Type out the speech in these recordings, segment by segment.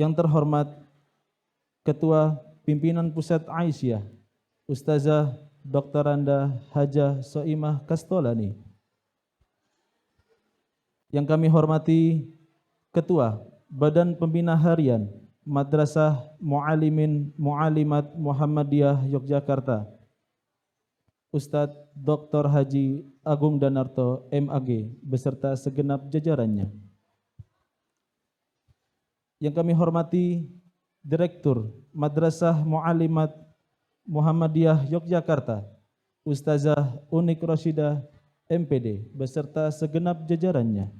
Yang terhormat Ketua Pimpinan Pusat Aisyah, Ustazah Dr. Anda Hajah Soimah Kastolani. Yang kami hormati Ketua Badan Pembina Harian Madrasah Mu'alimin Mu'alimat Muhammadiyah Yogyakarta, Ustadz Dr. Haji Agung Danarto MAG beserta segenap jajarannya. Yang kami hormati Direktur Madrasah Mu'alimat Muhammadiyah Yogyakarta, Ustazah Unik Roshidah MPD beserta segenap jajarannya.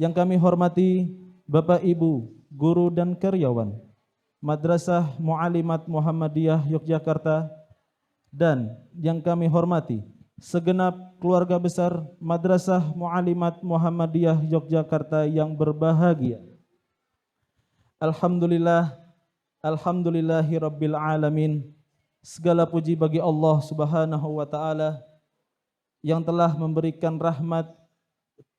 Yang kami hormati Bapak Ibu guru dan karyawan Madrasah Mu'alimat Muhammadiyah Yogyakarta, dan yang kami hormati segenap keluarga besar Madrasah Mu'alimat Muhammadiyah Yogyakarta yang berbahagia. Alhamdulillah, alhamdulillahirabbil alamin. Segala puji bagi Allah Subhanahu wa taala yang telah memberikan rahmat,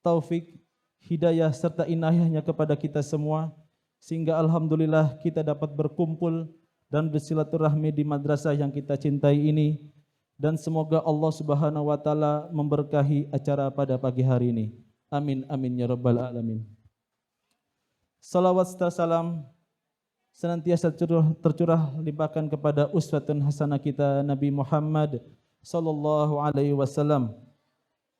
taufik, hidayah serta inayahnya kepada kita semua, sehingga alhamdulillah kita dapat berkumpul dan bersilaturahmi di madrasah yang kita cintai ini, dan semoga Allah Subhanahu wa taala memberkahi acara pada pagi hari ini. Amin amin ya rabbal alamin. Salawat serta salam senantiasa tercurah limpahkan kepada uswatun hasanah kita Nabi Muhammad sallallahu alaihi wasallam,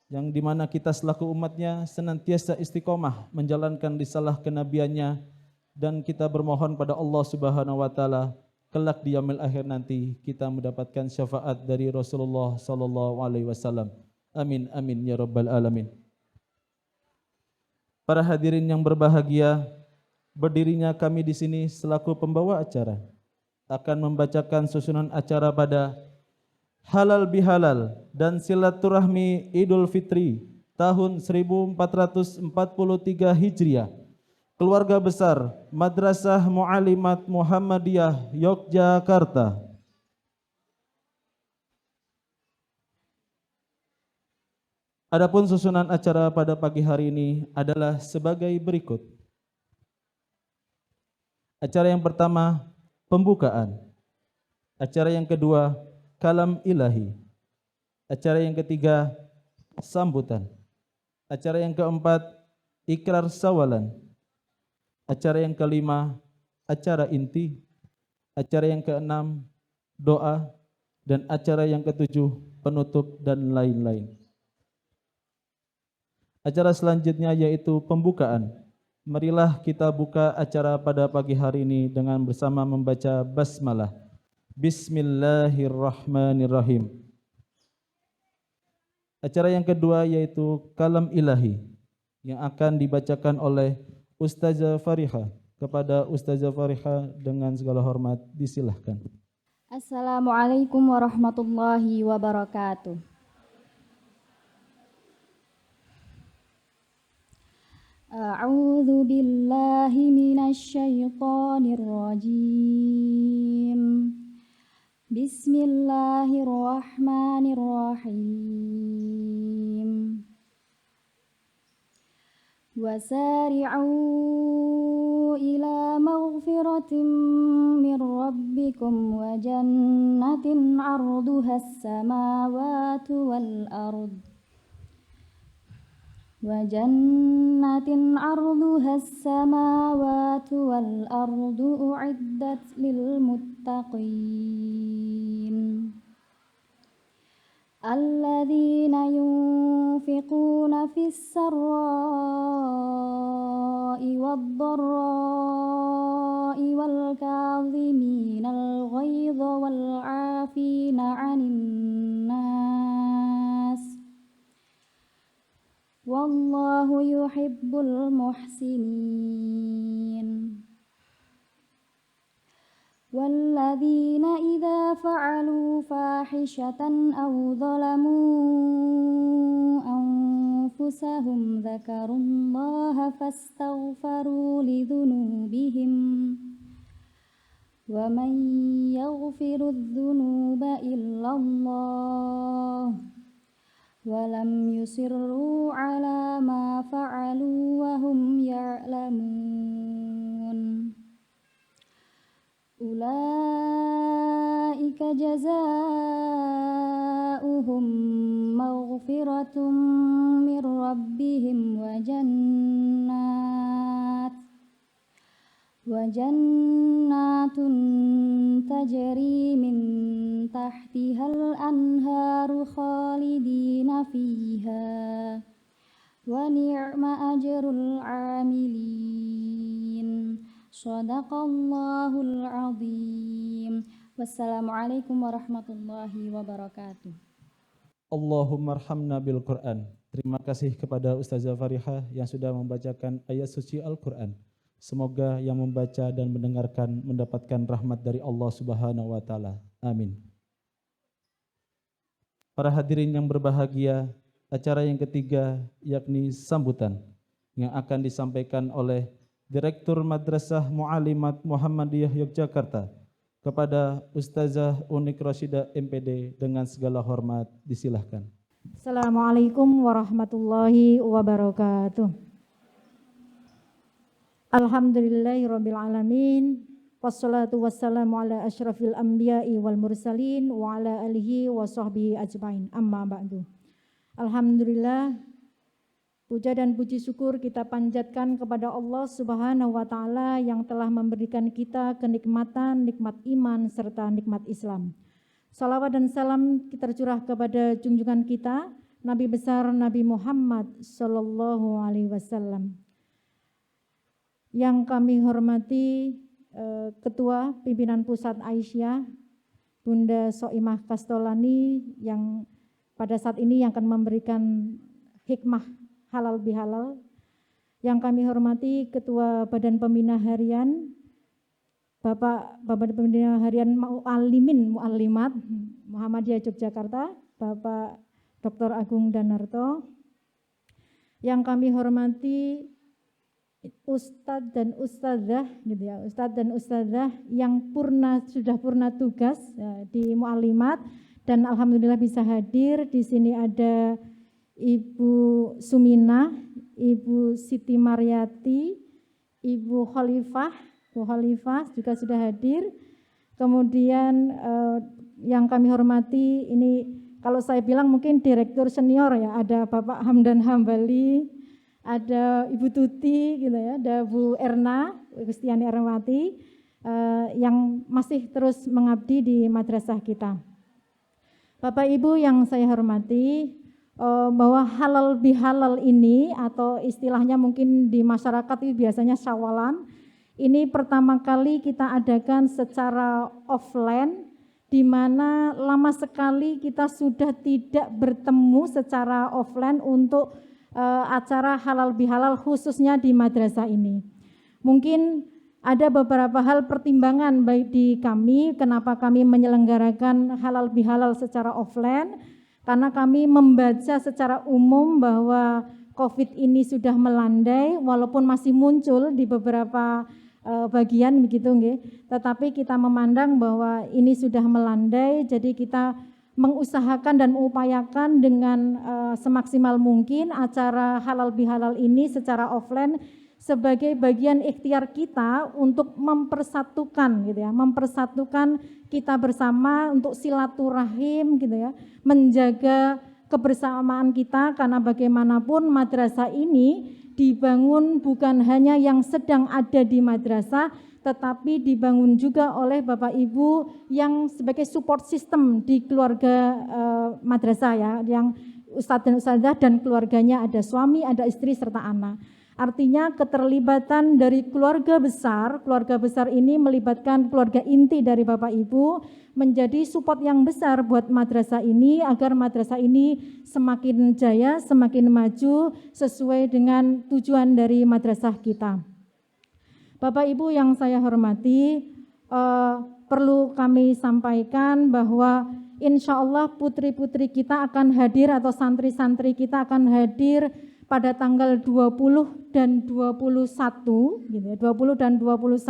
yang dimana kita selaku umatnya senantiasa istiqomah menjalankan risalah kenabiannya, dan kita bermohon pada Allah Subhanahu wa taala kelak di yaumil akhir nanti kita mendapatkan syafaat dari Rasulullah sallallahu alaihi wasallam. Amin amin ya rabbal alamin. Para hadirin yang berbahagia, berdirinya kami di sini selaku pembawa acara akan membacakan susunan acara pada halal bihalal dan silaturahmi Idul Fitri tahun 1443 Hijriah, keluarga besar Madrasah Mu'alimat Muhammadiyah Yogyakarta. Adapun susunan acara pada pagi hari ini adalah sebagai berikut. Acara yang pertama, pembukaan. Acara yang kedua, kalam ilahi. Acara yang ketiga, sambutan. Acara yang keempat, ikrar sawalan. Acara yang kelima, acara inti. Acara yang keenam, doa. Dan acara yang ketujuh, penutup dan lain-lain. Acara selanjutnya yaitu pembukaan. Marilah kita buka acara pada pagi hari ini dengan bersama membaca basmalah. Bismillahirrahmanirrahim. Acara yang kedua yaitu kalam ilahi yang akan dibacakan oleh Ustazah Fariha. Kepada Ustazah Fariha dengan segala hormat disilahkan. Assalamualaikum warahmatullahi wabarakatuh. A'udzu billahi minasy syaithanir rajim. Bismillahirrahmanirrahim. Wasari'u ila maghfiratin min rabbikum wa jannatin 'arduha as-samawati wal ardh u'iddat lil muttaqin alladzina yunfiquna fis sarra'i wad dharra'i wal kadhiminal ghaidha wal 'afina 'anil nas wallahu yuhibbul muhsinin. Walladzina idza fa'alu fahishatan aw zalamu anfusahum dzakarullaha fastaghfaru lidzunubihim wa man yaghfiru dzunuba illallah walam yusirru ala ma fa'alu wa hum ya'lamun. فجزاؤهم مغفرة من ربهم وجنات تجري من تحتها الأنهار خالدين فيها ونعم أجر العاملين. صدق الله العظيم. Wassalamualaikum warahmatullahi wabarakatuh. Allahumma arhamna bil Quran. Terima kasih kepada Ustazah Farihah yang sudah membacakan ayat suci Al-Quran. Semoga yang membaca dan mendengarkan mendapatkan rahmat dari Allah Subhanahu wa taala. Amin. Para hadirin yang berbahagia, acara yang ketiga yakni sambutan yang akan disampaikan oleh Direktur Madrasah Mu'allimat Muhammadiyah Yogyakarta kepada Ustazah Unik Rashidah MPD dengan segala hormat disilahkan. Assalamualaikum warahmatullahi wabarakatuh. Alhamdulillahirabbil alamin. Wassalatu wassalamu ala asyrafil anbiya'i wal mursalin wa ala alihi wa sahbihi ajmain. Amma ba'du. Alhamdulillah, puja dan puji syukur kita panjatkan kepada Allah Subhanahu wa taala yang telah memberikan kita kenikmatan, nikmat iman serta nikmat Islam. Salawat dan salam kita tercurah kepada junjungan kita Nabi besar Nabi Muhammad sallallahu alaihi wasallam. Yang kami hormati Ketua Pimpinan Pusat Aisyah Bunda Soimah Kastolani yang pada saat ini yang akan memberikan hikmah halal bihalal. Yang kami hormati Ketua Badan Pembina Harian Bapak Pembina Harian Mu'allimat Muhammadiyah Yogyakarta, Bapak Dr. Agung Danarto. Yang kami hormati Ustadz dan Ustadzah gitu ya, Ustadz dan Ustadzah yang sudah purna tugas ya, di Mu'allimat dan alhamdulillah bisa hadir. Di sini ada Ibu Sumina, Ibu Siti Maryati, Ibu Khalifah juga sudah hadir. Kemudian yang kami hormati ini kalau saya bilang mungkin direktur senior ya, ada Bapak Hamdan Hambali, ada Ibu Tuti gitu ya, ada Bu Erna, Gustiani Erwati yang masih terus mengabdi di madrasah kita. Bapak Ibu yang saya hormati, bahwa halal bihalal ini atau istilahnya mungkin di masyarakat itu biasanya syawalan, ini pertama kali kita adakan secara offline, di mana lama sekali kita sudah tidak bertemu secara offline untuk acara halal bihalal khususnya di madrasah ini. Mungkin ada beberapa hal pertimbangan baik di kami kenapa kami menyelenggarakan halal bihalal secara offline, karena kami membaca secara umum bahwa COVID ini sudah melandai walaupun masih muncul di beberapa bagian begitu nggih, tetapi kita memandang bahwa ini sudah melandai, jadi kita mengusahakan dan mengupayakan dengan semaksimal mungkin acara halal bihalal ini secara offline sebagai bagian ikhtiar kita untuk mempersatukan gitu ya, mempersatukan kita bersama untuk silaturahim gitu ya, menjaga kebersamaan kita, karena bagaimanapun madrasah ini dibangun bukan hanya yang sedang ada di madrasah, tetapi dibangun juga oleh Bapak Ibu yang sebagai support system di keluarga madrasah ya, yang Ustadz dan Ustadzah dan keluarganya, ada suami, ada istri serta anak. Artinya keterlibatan dari keluarga besar ini melibatkan keluarga inti dari Bapak Ibu menjadi support yang besar buat madrasah ini agar madrasah ini semakin jaya, semakin maju sesuai dengan tujuan dari madrasah kita. Bapak Ibu yang saya hormati, perlu kami sampaikan bahwa insya Allah putri-putri kita akan hadir atau santri-santri kita akan hadir pada tanggal 20 dan 21 gitu ya, 20 dan 21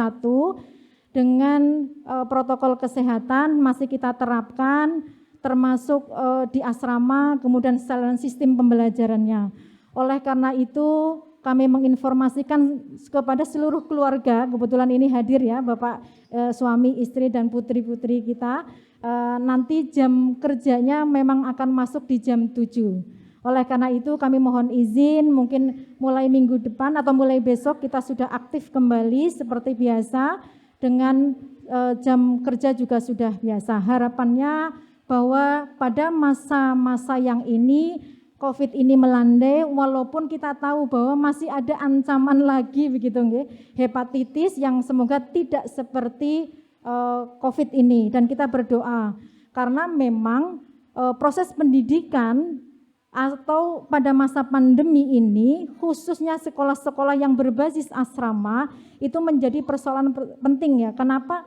dengan protokol kesehatan masih kita terapkan, termasuk di asrama, kemudian sistem pembelajarannya. Oleh karena itu kami menginformasikan kepada seluruh keluarga, kebetulan ini hadir ya Bapak suami, istri dan putri-putri kita, nanti jam kerjanya memang akan masuk di jam 7. Oleh karena itu kami mohon izin mungkin mulai minggu depan atau mulai besok kita sudah aktif kembali seperti biasa dengan jam kerja juga sudah biasa. Harapannya bahwa pada masa-masa yang ini COVID ini melandai, walaupun kita tahu bahwa masih ada ancaman lagi begitu nggih, hepatitis yang semoga tidak seperti COVID ini, dan kita berdoa karena memang proses pendidikan atau pada masa pandemi ini khususnya sekolah-sekolah yang berbasis asrama itu menjadi persoalan penting ya. Kenapa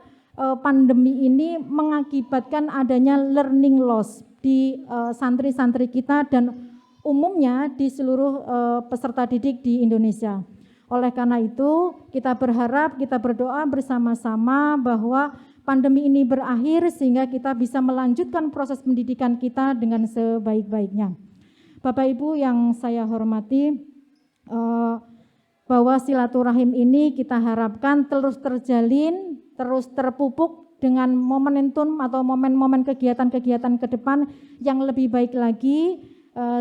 pandemi ini mengakibatkan adanya learning loss di santri-santri kita dan umumnya di seluruh peserta didik di Indonesia. Oleh karena itu, kita berharap, kita berdoa bersama-sama bahwa pandemi ini berakhir sehingga kita bisa melanjutkan proses pendidikan kita dengan sebaik-baiknya. Bapak Ibu yang saya hormati, bahwa silaturahim ini kita harapkan terus terjalin, terus terpupuk dengan momentum atau momen-momen kegiatan-kegiatan ke depan yang lebih baik lagi,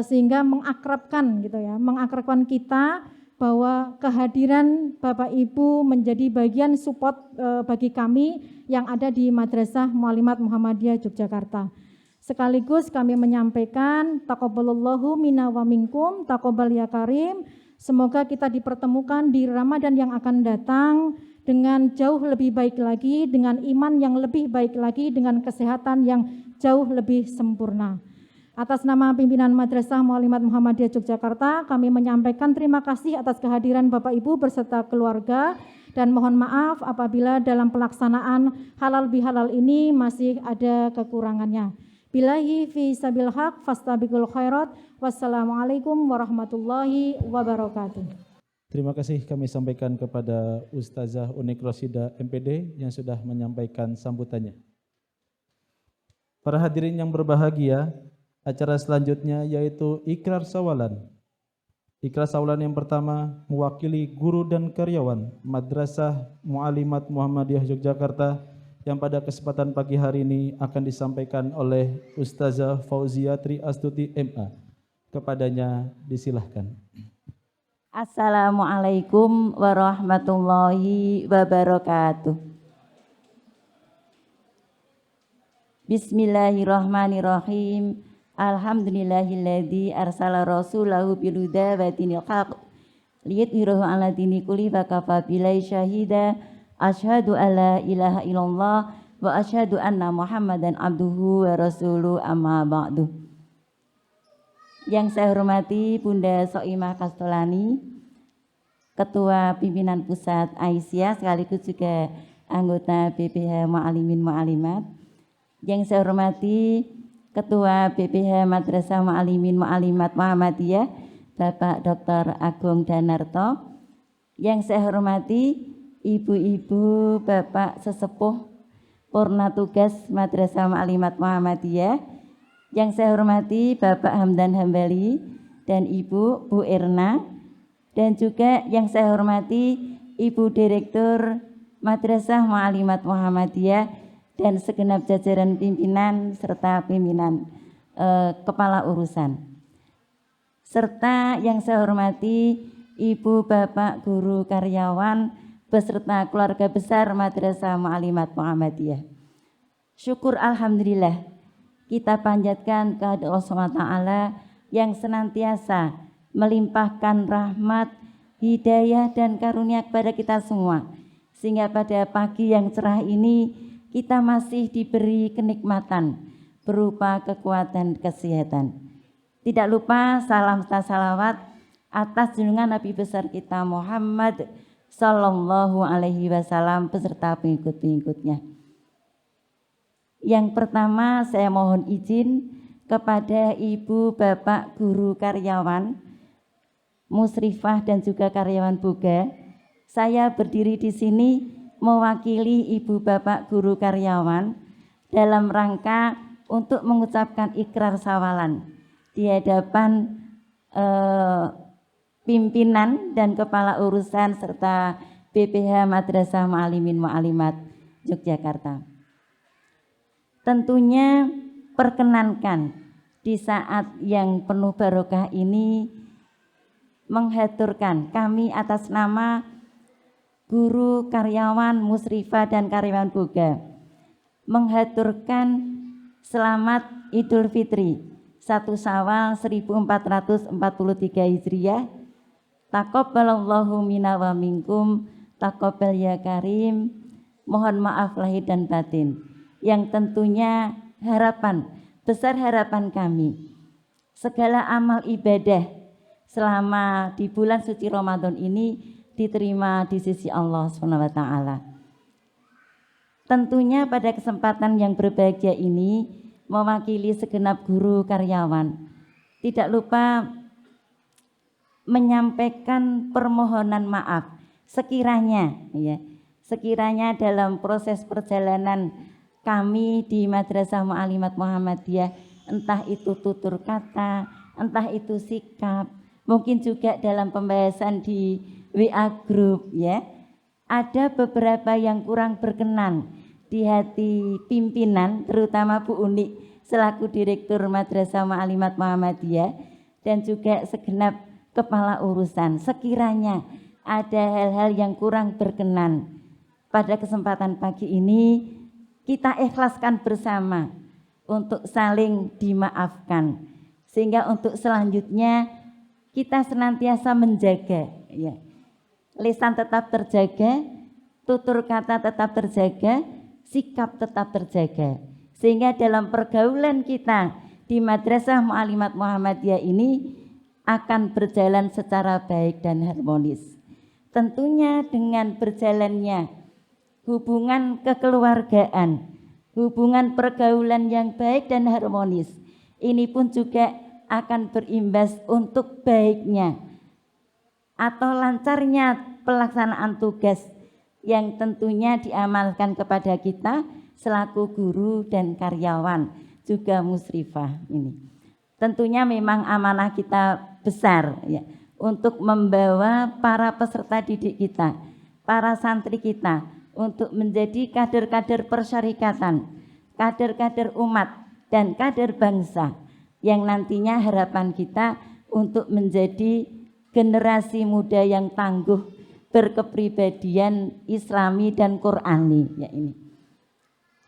sehingga mengakrabkan gitu ya, mengakrabkan kita bahwa kehadiran Bapak Ibu menjadi bagian support bagi kami yang ada di Madrasah Muallimat Muhammadiyah Yogyakarta. Sekaligus kami menyampaikan taqabbalallahu minna wa minkum, taqabbal ya karim. Semoga kita dipertemukan di Ramadan yang akan datang dengan jauh lebih baik lagi, dengan iman yang lebih baik lagi, dengan kesehatan yang jauh lebih sempurna. Atas nama pimpinan Madrasah Muallimat Muhammadiyah Yogyakarta, kami menyampaikan terima kasih atas kehadiran Bapak Ibu beserta keluarga dan mohon maaf apabila dalam pelaksanaan halal bihalal ini masih ada kekurangannya. Billahi fi sabil haq fastabiqul khairat. Wassalamualaikum warahmatullahi wabarakatuh. Terima kasih kami sampaikan kepada Ustazah Unik Rosida MPD yang sudah menyampaikan sambutannya. Para hadirin yang berbahagia, acara selanjutnya yaitu ikrar sawalan. Ikrar sawalan yang pertama mewakili guru dan karyawan Madrasah Muallimat Muhammadiyah Yogyakarta yang pada kesempatan pagi hari ini akan disampaikan oleh Ustazah Fauziatri Astuti MA. Kepadanya disilahkan. Assalamualaikum warahmatullahi wabarakatuh. Bismillahirrahmanirrahim. Alhamdulillahilladzi arsala rasulahu bil huda wa dinil haq liyudhhirahu 'ala dini kulli wa kafa billahi syahida. Asyhadu alla ilaha illallah wa asyhadu anna Muhammadan abduhu wa rasuluhu amma ba'du. Yang saya hormati Bunda Soimah Kastolani, Ketua Pimpinan Pusat Aisyah sekaligus juga anggota BPH Muallimin Muallimat. Yang saya hormati Ketua BPH Madrasah Muallimin Muallimat Muhammadiyah Bapak Dr. Agung Danarto. Yang saya hormati Ibu-ibu, Bapak sesepuh Purna Tugas Madrasah Muallimat Muhammadiyah. Yang saya hormati Bapak Hamdan Hambali dan Ibu Bu Erna, dan juga yang saya hormati Ibu Direktur Madrasah Muallimat Muhammadiyah dan segenap jajaran pimpinan serta pimpinan kepala urusan. Serta yang saya hormati Ibu Bapak Guru Karyawan beserta keluarga besar Madrasah Muallimat Muhammadiyah. Syukur alhamdulillah kita panjatkan kepada Allah SWT yang senantiasa melimpahkan rahmat, hidayah dan karunia kepada kita semua, sehingga pada pagi yang cerah ini kita masih diberi kenikmatan berupa kekuatan kesehatan. Tidak lupa salam serta salawat atas junjungan Nabi besar kita Muhammad Sallallahu alaihi wasallam beserta pengikut-pengikutnya. Yang pertama saya mohon izin kepada Ibu Bapak Guru Karyawan, Musrifah dan juga karyawan Boga. Saya berdiri di sini mewakili Ibu Bapak Guru Karyawan dalam rangka untuk mengucapkan ikrar sawalan di hadapan pimpinan dan kepala urusan serta BPH Madrasah Muallimin Muallimat Yogyakarta. Tentunya perkenankan di saat yang penuh barokah ini menghaturkan kami atas nama guru, karyawan, musrifah dan karyawan boga menghaturkan selamat Idul Fitri 1 Syawal 1443 Hijriah. Taqabbalallahu minna wa minkum, taqabbal ya karim. Mohon maaf lahir dan batin. Yang tentunya harapan, besar harapan kami, segala amal ibadah selama di bulan suci Ramadan ini diterima di sisi Allah SWT. Tentunya pada kesempatan yang berbahagia ini mewakili segenap guru karyawan, tidak lupa menyampaikan permohonan maaf sekiranya dalam proses perjalanan kami di Madrasah Mu'alimat Muhammadiyah, entah itu tutur kata, entah itu sikap, mungkin juga dalam pembahasan di WA Group ya, ada beberapa yang kurang berkenan di hati pimpinan, terutama Bu Uni selaku Direktur Madrasah Mu'alimat Muhammadiyah dan juga segenap kepala urusan. Sekiranya ada hal-hal yang kurang berkenan pada kesempatan pagi ini, kita ikhlaskan bersama untuk saling dimaafkan, sehingga untuk selanjutnya kita senantiasa menjaga ya, lisan tetap terjaga, tutur kata tetap terjaga, sikap tetap terjaga, sehingga dalam pergaulan kita di Madrasah Mu'alimat Muhammadiyah ini akan berjalan secara baik dan harmonis. Tentunya dengan berjalannya hubungan kekeluargaan, hubungan pergaulan yang baik dan harmonis, ini pun juga akan berimbas untuk baiknya atau lancarnya pelaksanaan tugas yang tentunya diamalkan kepada kita selaku guru dan karyawan, juga musrifah ini. Tentunya memang amanah kita besar ya, untuk membawa para peserta didik kita, para santri kita, untuk menjadi kader-kader persyarikatan, kader-kader umat dan kader bangsa yang nantinya harapan kita untuk menjadi generasi muda yang tangguh, berkepribadian Islami dan Qur'ani ya ini.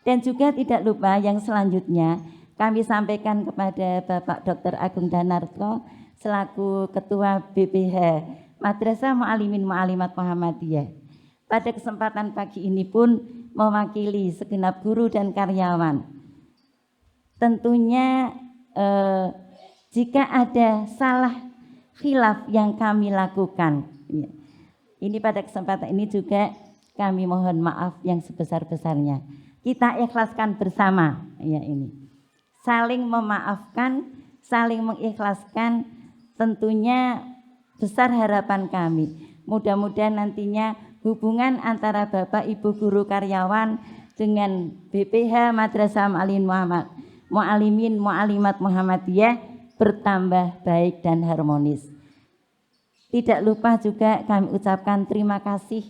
Dan juga tidak lupa yang selanjutnya kami sampaikan kepada Bapak Dr. Agung Danarto selaku Ketua BPH Madrasah Mu'alimin Mu'alimat Muhammadiyah. Pada kesempatan pagi ini pun mewakili segenap guru dan karyawan. Tentunya jika ada salah khilaf yang kami lakukan, ya, ini pada kesempatan ini juga kami mohon maaf yang sebesar-besarnya. Kita ikhlaskan bersama ya ini. Saling memaafkan, saling mengikhlaskan, tentunya besar harapan kami. Mudah-mudahan nantinya hubungan antara Bapak Ibu guru karyawan dengan BPH Madrasah Mu'alimin Mu'alimat Muhammadiyah bertambah baik dan harmonis. Tidak lupa juga kami ucapkan terima kasih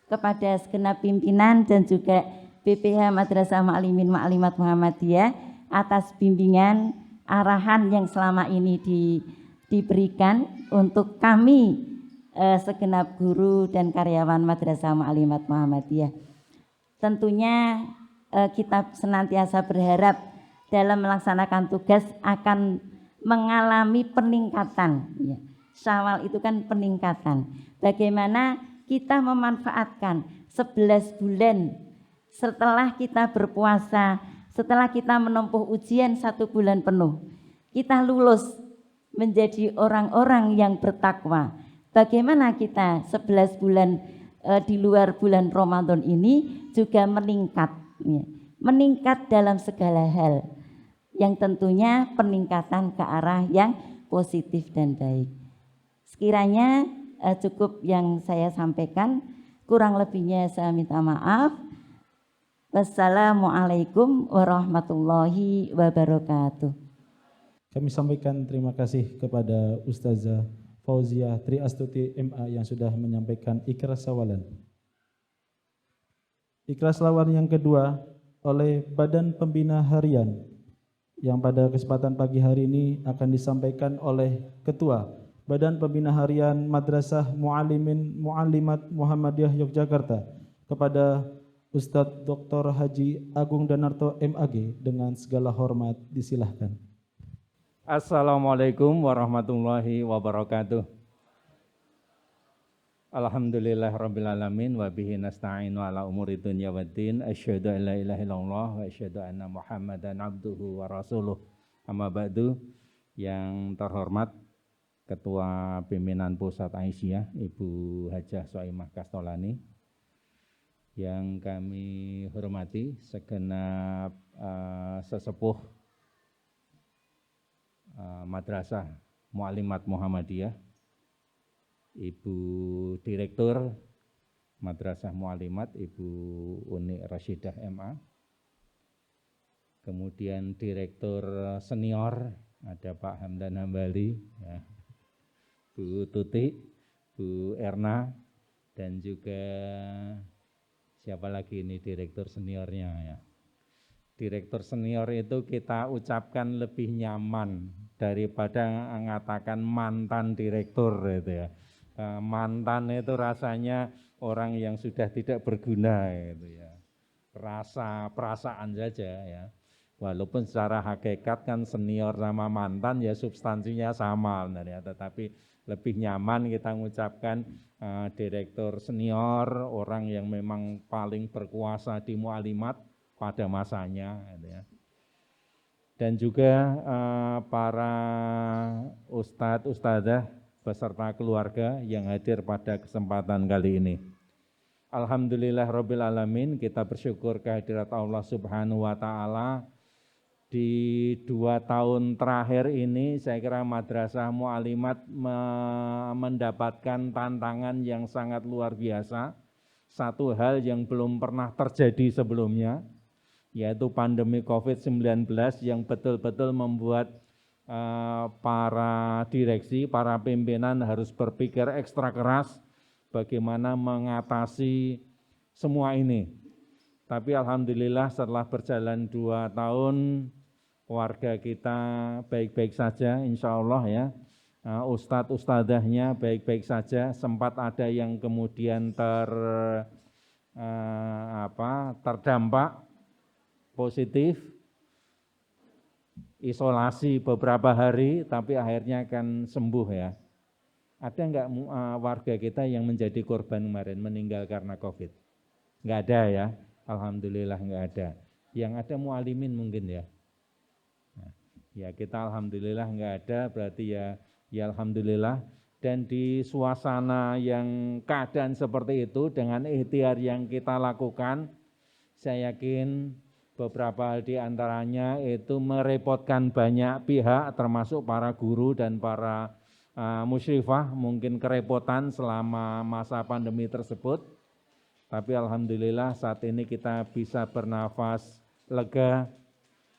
kepada segenap pimpinan dan juga BPH Madrasah Mu'alimin Mu'alimat Muhammadiyah atas bimbingan, arahan yang selama ini diberikan untuk kami segenap guru dan karyawan Madrasah Mu'alimat Muhammadiyah. Tentunya kita senantiasa berharap dalam melaksanakan tugas akan mengalami peningkatan ya. Syawal itu kan peningkatan. Bagaimana kita memanfaatkan 11 bulan setelah kita berpuasa, setelah kita menempuh ujian 1 bulan penuh, kita lulus menjadi orang-orang yang bertakwa. Bagaimana kita 11 bulan di luar bulan Ramadan ini juga meningkat ya. Meningkat dalam segala hal, yang tentunya peningkatan ke arah yang positif dan baik. Sekiranya cukup yang saya sampaikan, kurang lebihnya saya minta maaf. Wassalamualaikum warahmatullahi wabarakatuh. Kami sampaikan terima kasih kepada Ustazah Fauziah Triastuti MA yang sudah menyampaikan ikhlas sawalan. Ikhlas lawan yang kedua oleh Badan Pembina Harian yang pada kesempatan pagi hari ini akan disampaikan oleh Ketua Badan Pembina Harian Madrasah Muallimin Muallimat Muhammadiyah Yogyakarta kepada Ustadz Dr. Haji Agung Danarto MAG dengan segala hormat disilahkan. Assalamualaikum warahmatullahi wabarakatuh. Alhamdulillah rabbil alamin wa bihi nasta'inu ala umuri dunya waddin. Asyhadu an la ilaha illallah wa asyhadu anna Muhammadan abduhu wa rasuluh. Amma ba'du. Yang terhormat Ketua Pimpinan Pusat Aisyah Ibu Hajah Soimah Kastolani, yang kami hormati segenap sesepuh Madrasah Muallimat Muhammadiyah, Ibu Direktur Madrasah Muallimat Ibu Uni Rasyidah MA, kemudian Direktur Senior ada Pak Hamdan Hambali, ya, Bu Tuti, Bu Erna, dan juga siapa lagi ini Direktur Seniornya ya. Direktur senior itu kita ucapkan lebih nyaman daripada mengatakan mantan direktur gitu ya. Mantan itu rasanya orang yang sudah tidak berguna gitu ya. Perasaan saja ya. Walaupun secara hakikat kan senior sama mantan ya substansinya sama sebenarnya, tetapi lebih nyaman kita mengucapkan direktur senior, orang yang memang paling berkuasa di mualimat pada masanya gitu ya. Dan juga para ustadz, ustadzah beserta keluarga yang hadir pada kesempatan kali ini. Alhamdulillah rabbil alamin, kita bersyukur kehadirat Allah Subhanahu wa taala. Di 2 tahun terakhir ini saya kira Madrasah Muallimat mendapatkan tantangan yang sangat luar biasa. Satu hal yang belum pernah terjadi sebelumnya, yaitu pandemi COVID-19 yang betul-betul membuat para direksi, para pimpinan harus berpikir ekstra keras bagaimana mengatasi semua ini. Tapi alhamdulillah setelah berjalan 2 tahun, warga kita baik-baik saja insya Allah ya. Ustadz ustadzahnya baik-baik saja, sempat ada yang kemudian terdampak positif, isolasi beberapa hari, tapi akhirnya akan sembuh ya. Ada enggak warga kita yang menjadi korban kemarin, meninggal karena COVID? Enggak ada ya, alhamdulillah enggak ada. Yang ada muallimin mungkin ya. Nah, ya kita alhamdulillah enggak ada, berarti ya alhamdulillah. Dan di suasana yang keadaan seperti itu, dengan ikhtiar yang kita lakukan, saya yakin beberapa hal di antaranya itu merepotkan banyak pihak, termasuk para guru dan para musyrifah, mungkin kerepotan selama masa pandemi tersebut. Tapi alhamdulillah saat ini kita bisa bernafas lega.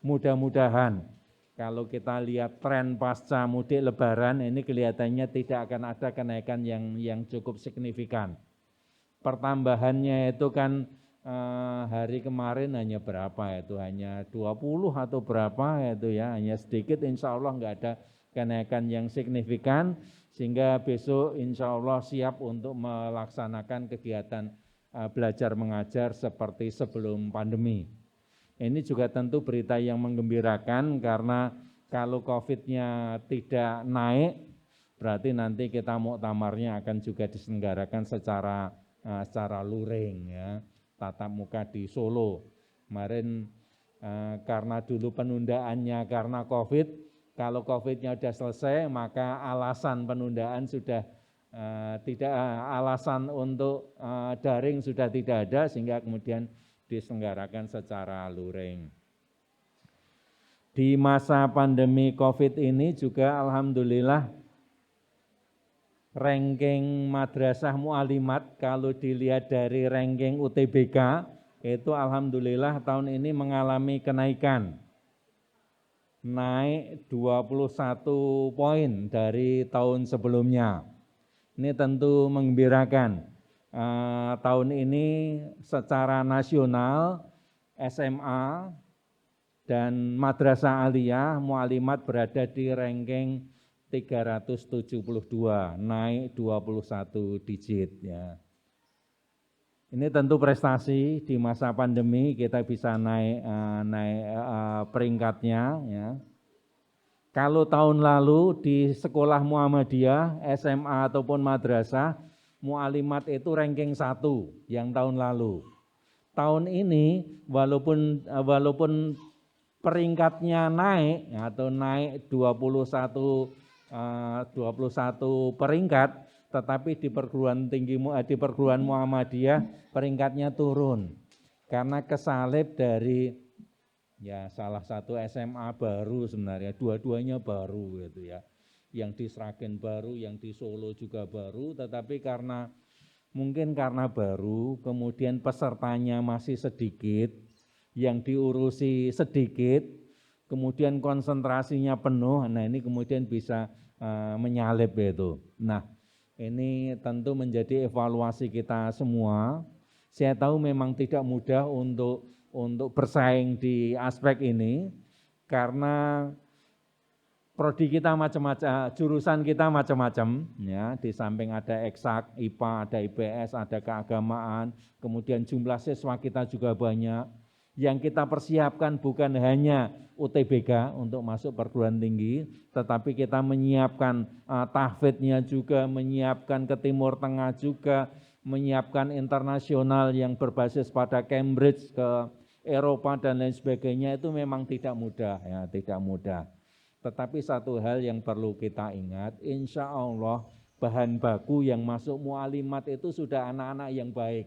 Mudah-mudahan kalau kita lihat tren pasca mudik lebaran ini kelihatannya tidak akan ada kenaikan yang cukup signifikan. Pertambahannya itu kan hari kemarin hanya berapa itu, hanya 20 atau berapa itu ya, hanya sedikit, insya Allah enggak ada kenaikan yang signifikan, sehingga besok insya Allah siap untuk melaksanakan kegiatan belajar mengajar seperti sebelum pandemi. Ini juga tentu berita yang menggembirakan, karena kalau COVID-nya tidak naik, berarti nanti kita muktamarnya akan juga diselenggarakan secara luring ya, tatap muka di Solo. Kemarin karena dulu penundaannya karena COVID, kalau COVID-nya sudah selesai maka alasan penundaan sudah tidak, alasan untuk daring sudah tidak ada, sehingga kemudian diselenggarakan secara luring. Di masa pandemi COVID ini juga alhamdulillah ranking Madrasah Muallimat kalau dilihat dari ranking UTBK itu alhamdulillah tahun ini mengalami kenaikan. Naik 21 poin dari tahun sebelumnya. Ini tentu menggembirakan. Tahun ini secara nasional SMA dan Madrasah Aliyah Mu'alimat berada di ranking 372, naik 21 digit ya. Ini tentu prestasi di masa pandemi kita bisa naik peringkatnya ya. Kalau tahun lalu di sekolah Muhammadiyah, SMA ataupun madrasah, Mu'alimat itu ranking 1 yang tahun lalu. Tahun ini walaupun peringkatnya naik atau naik 21 peringkat, tetapi di perguruan Muhammadiyah peringkatnya turun karena kesalib dari ya salah satu SMA baru sebenarnya, dua-duanya baru gitu ya. Yang di Sragen baru, yang di Solo juga baru, tetapi mungkin karena baru, kemudian pesertanya masih sedikit, yang diurusi sedikit, kemudian konsentrasinya penuh, nah ini kemudian bisa menyalip itu. Nah, ini tentu menjadi evaluasi kita semua. Saya tahu memang tidak mudah untuk bersaing di aspek ini, karena prodi kita macam-macam, jurusan kita macam-macam, ya. Di samping ada eksak, IPA, ada IPS, ada keagamaan, kemudian jumlah siswa kita juga banyak. Yang kita persiapkan bukan hanya UTBK untuk masuk perguruan tinggi, tetapi kita menyiapkan tahfidnya juga, menyiapkan ke Timur Tengah juga, menyiapkan internasional yang berbasis pada Cambridge ke Eropa dan lain sebagainya. Itu memang tidak mudah ya, tidak mudah. Tetapi satu hal yang perlu kita ingat, insya Allah bahan baku yang masuk Mu'alimat itu sudah anak-anak yang baik.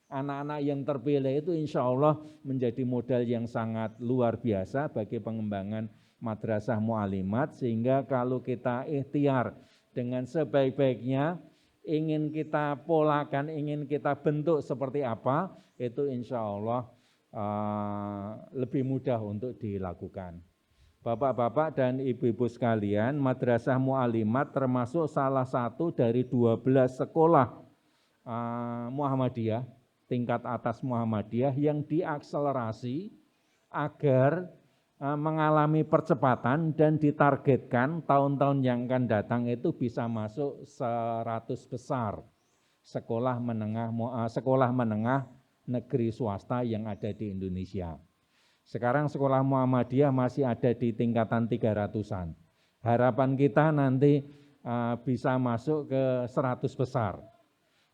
Anak-anak yang terpilih itu insya Allah menjadi modal yang sangat luar biasa bagi pengembangan madrasah Mu'alimat, sehingga kalau kita ikhtiar dengan sebaik-baiknya, ingin kita polakan, ingin kita bentuk seperti apa, itu insya Allah lebih mudah untuk dilakukan. Bapak-bapak dan ibu-ibu sekalian, Madrasah Mu'alimat termasuk salah satu dari 12 sekolah Muhammadiyah, tingkat atas Muhammadiyah yang diakselerasi agar mengalami percepatan dan ditargetkan tahun-tahun yang akan datang itu bisa masuk 100 besar sekolah menengah negeri swasta yang ada di Indonesia. Sekarang sekolah Muhammadiyah masih ada di tingkatan 300-an. Harapan kita nanti bisa masuk ke 100 besar.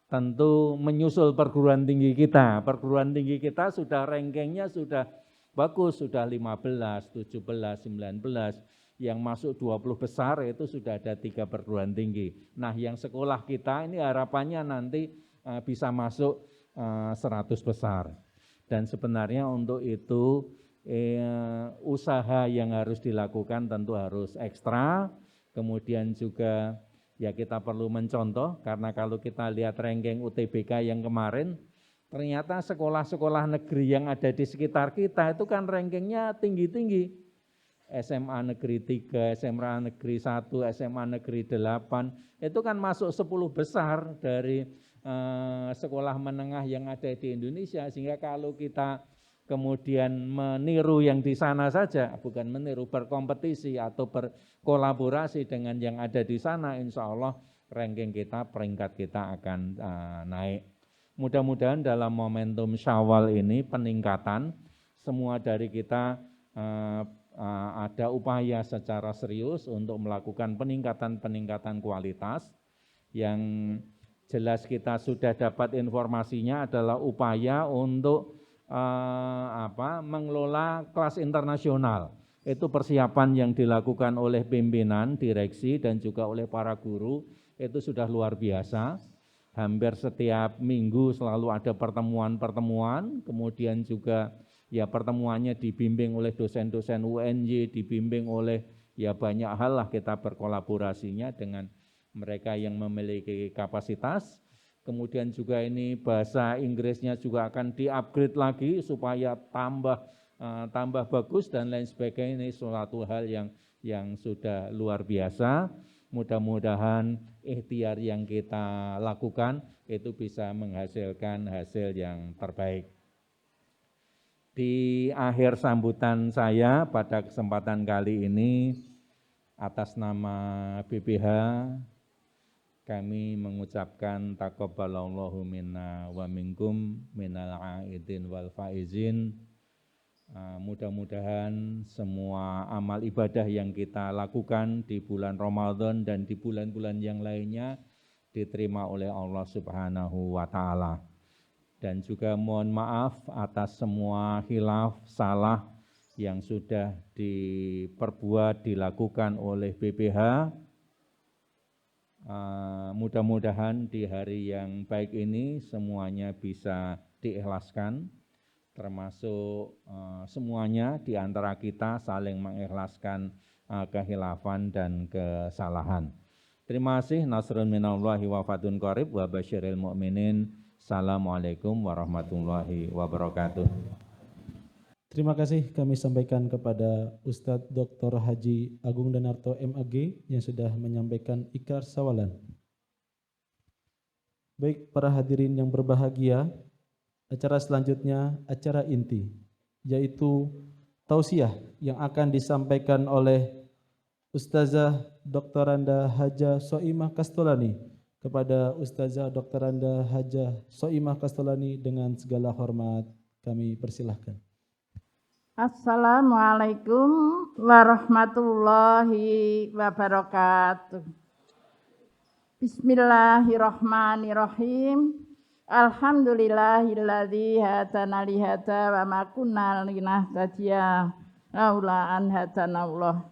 Tentu menyusul perguruan tinggi kita. Perguruan tinggi kita sudah rankingnya sudah bagus, sudah 15, 17, 19. Yang masuk 20 besar itu sudah ada 3 perguruan tinggi. Nah, yang sekolah kita ini harapannya nanti bisa masuk 100 besar. Dan sebenarnya untuk itu usaha yang harus dilakukan tentu harus ekstra, kemudian juga ya kita perlu mencontoh, karena kalau kita lihat ranking UTBK yang kemarin, ternyata sekolah-sekolah negeri yang ada di sekitar kita itu kan rankingnya tinggi-tinggi. SMA Negeri 3, SMA Negeri 1, SMA Negeri 8, itu kan masuk 10 besar dari sekolah menengah yang ada di Indonesia, sehingga kalau kita kemudian meniru yang di sana saja, bukan meniru, berkompetisi atau berkolaborasi dengan yang ada di sana, insya Allah ranking kita, peringkat kita akan naik. Mudah-mudahan dalam momentum Syawal ini peningkatan, semua dari kita ada upaya secara serius untuk melakukan peningkatan kualitas. Yang jelas kita sudah dapat informasinya adalah upaya untuk mengelola kelas internasional. Itu persiapan yang dilakukan oleh pimpinan, direksi, dan juga oleh para guru, itu sudah luar biasa. Hampir setiap minggu selalu ada pertemuan-pertemuan, kemudian juga ya pertemuannya dibimbing oleh dosen-dosen UNY, dibimbing oleh ya banyak hal lah, kita berkolaborasinya dengan mereka yang memiliki kapasitas. Kemudian juga ini bahasa Inggrisnya juga akan di-upgrade lagi supaya tambah bagus dan lain sebagainya. Ini suatu hal yang sudah luar biasa. Mudah-mudahan ikhtiar yang kita lakukan itu bisa menghasilkan hasil yang terbaik. Di akhir sambutan saya pada kesempatan kali ini, atas nama BPH, kami mengucapkan taqabbalallahu minna wa minkum minal aidin wal faizin. Mudah-mudahan semua amal ibadah yang kita lakukan di bulan Ramadan dan di bulan-bulan yang lainnya diterima oleh Allah Subhanahu wa Ta'ala. Dan juga mohon maaf atas semua khilaf, salah yang sudah diperbuat, dilakukan oleh BPH. Mudah-mudahan di hari yang baik ini semuanya bisa diikhlaskan, termasuk semuanya di antara kita saling mengikhlaskan kehilafan dan kesalahan. Terima kasih. Nasrun minallahi wa fatun qarib wa basyiril mu'minin. Assalamualaikum warahmatullahi wabarakatuh. Terima kasih kami sampaikan kepada Ustadz Dr. Haji Agung Danarto MAG yang sudah menyampaikan ikrar sawalan. Baik para hadirin yang berbahagia, acara selanjutnya acara inti, yaitu tausiah yang akan disampaikan oleh Ustazah Doktoranda Haja Soimah Kastolani kepada Ustazah Doktoranda Haja Soimah Kastolani dengan segala hormat kami persilahkan. Assalamualaikum warahmatullahi wabarakatuh. Bismillahirrahmanirrahim. Alhamdulillahilladzi hadana li hadza wa ma kunna linahtadiya laula an hadana Allah.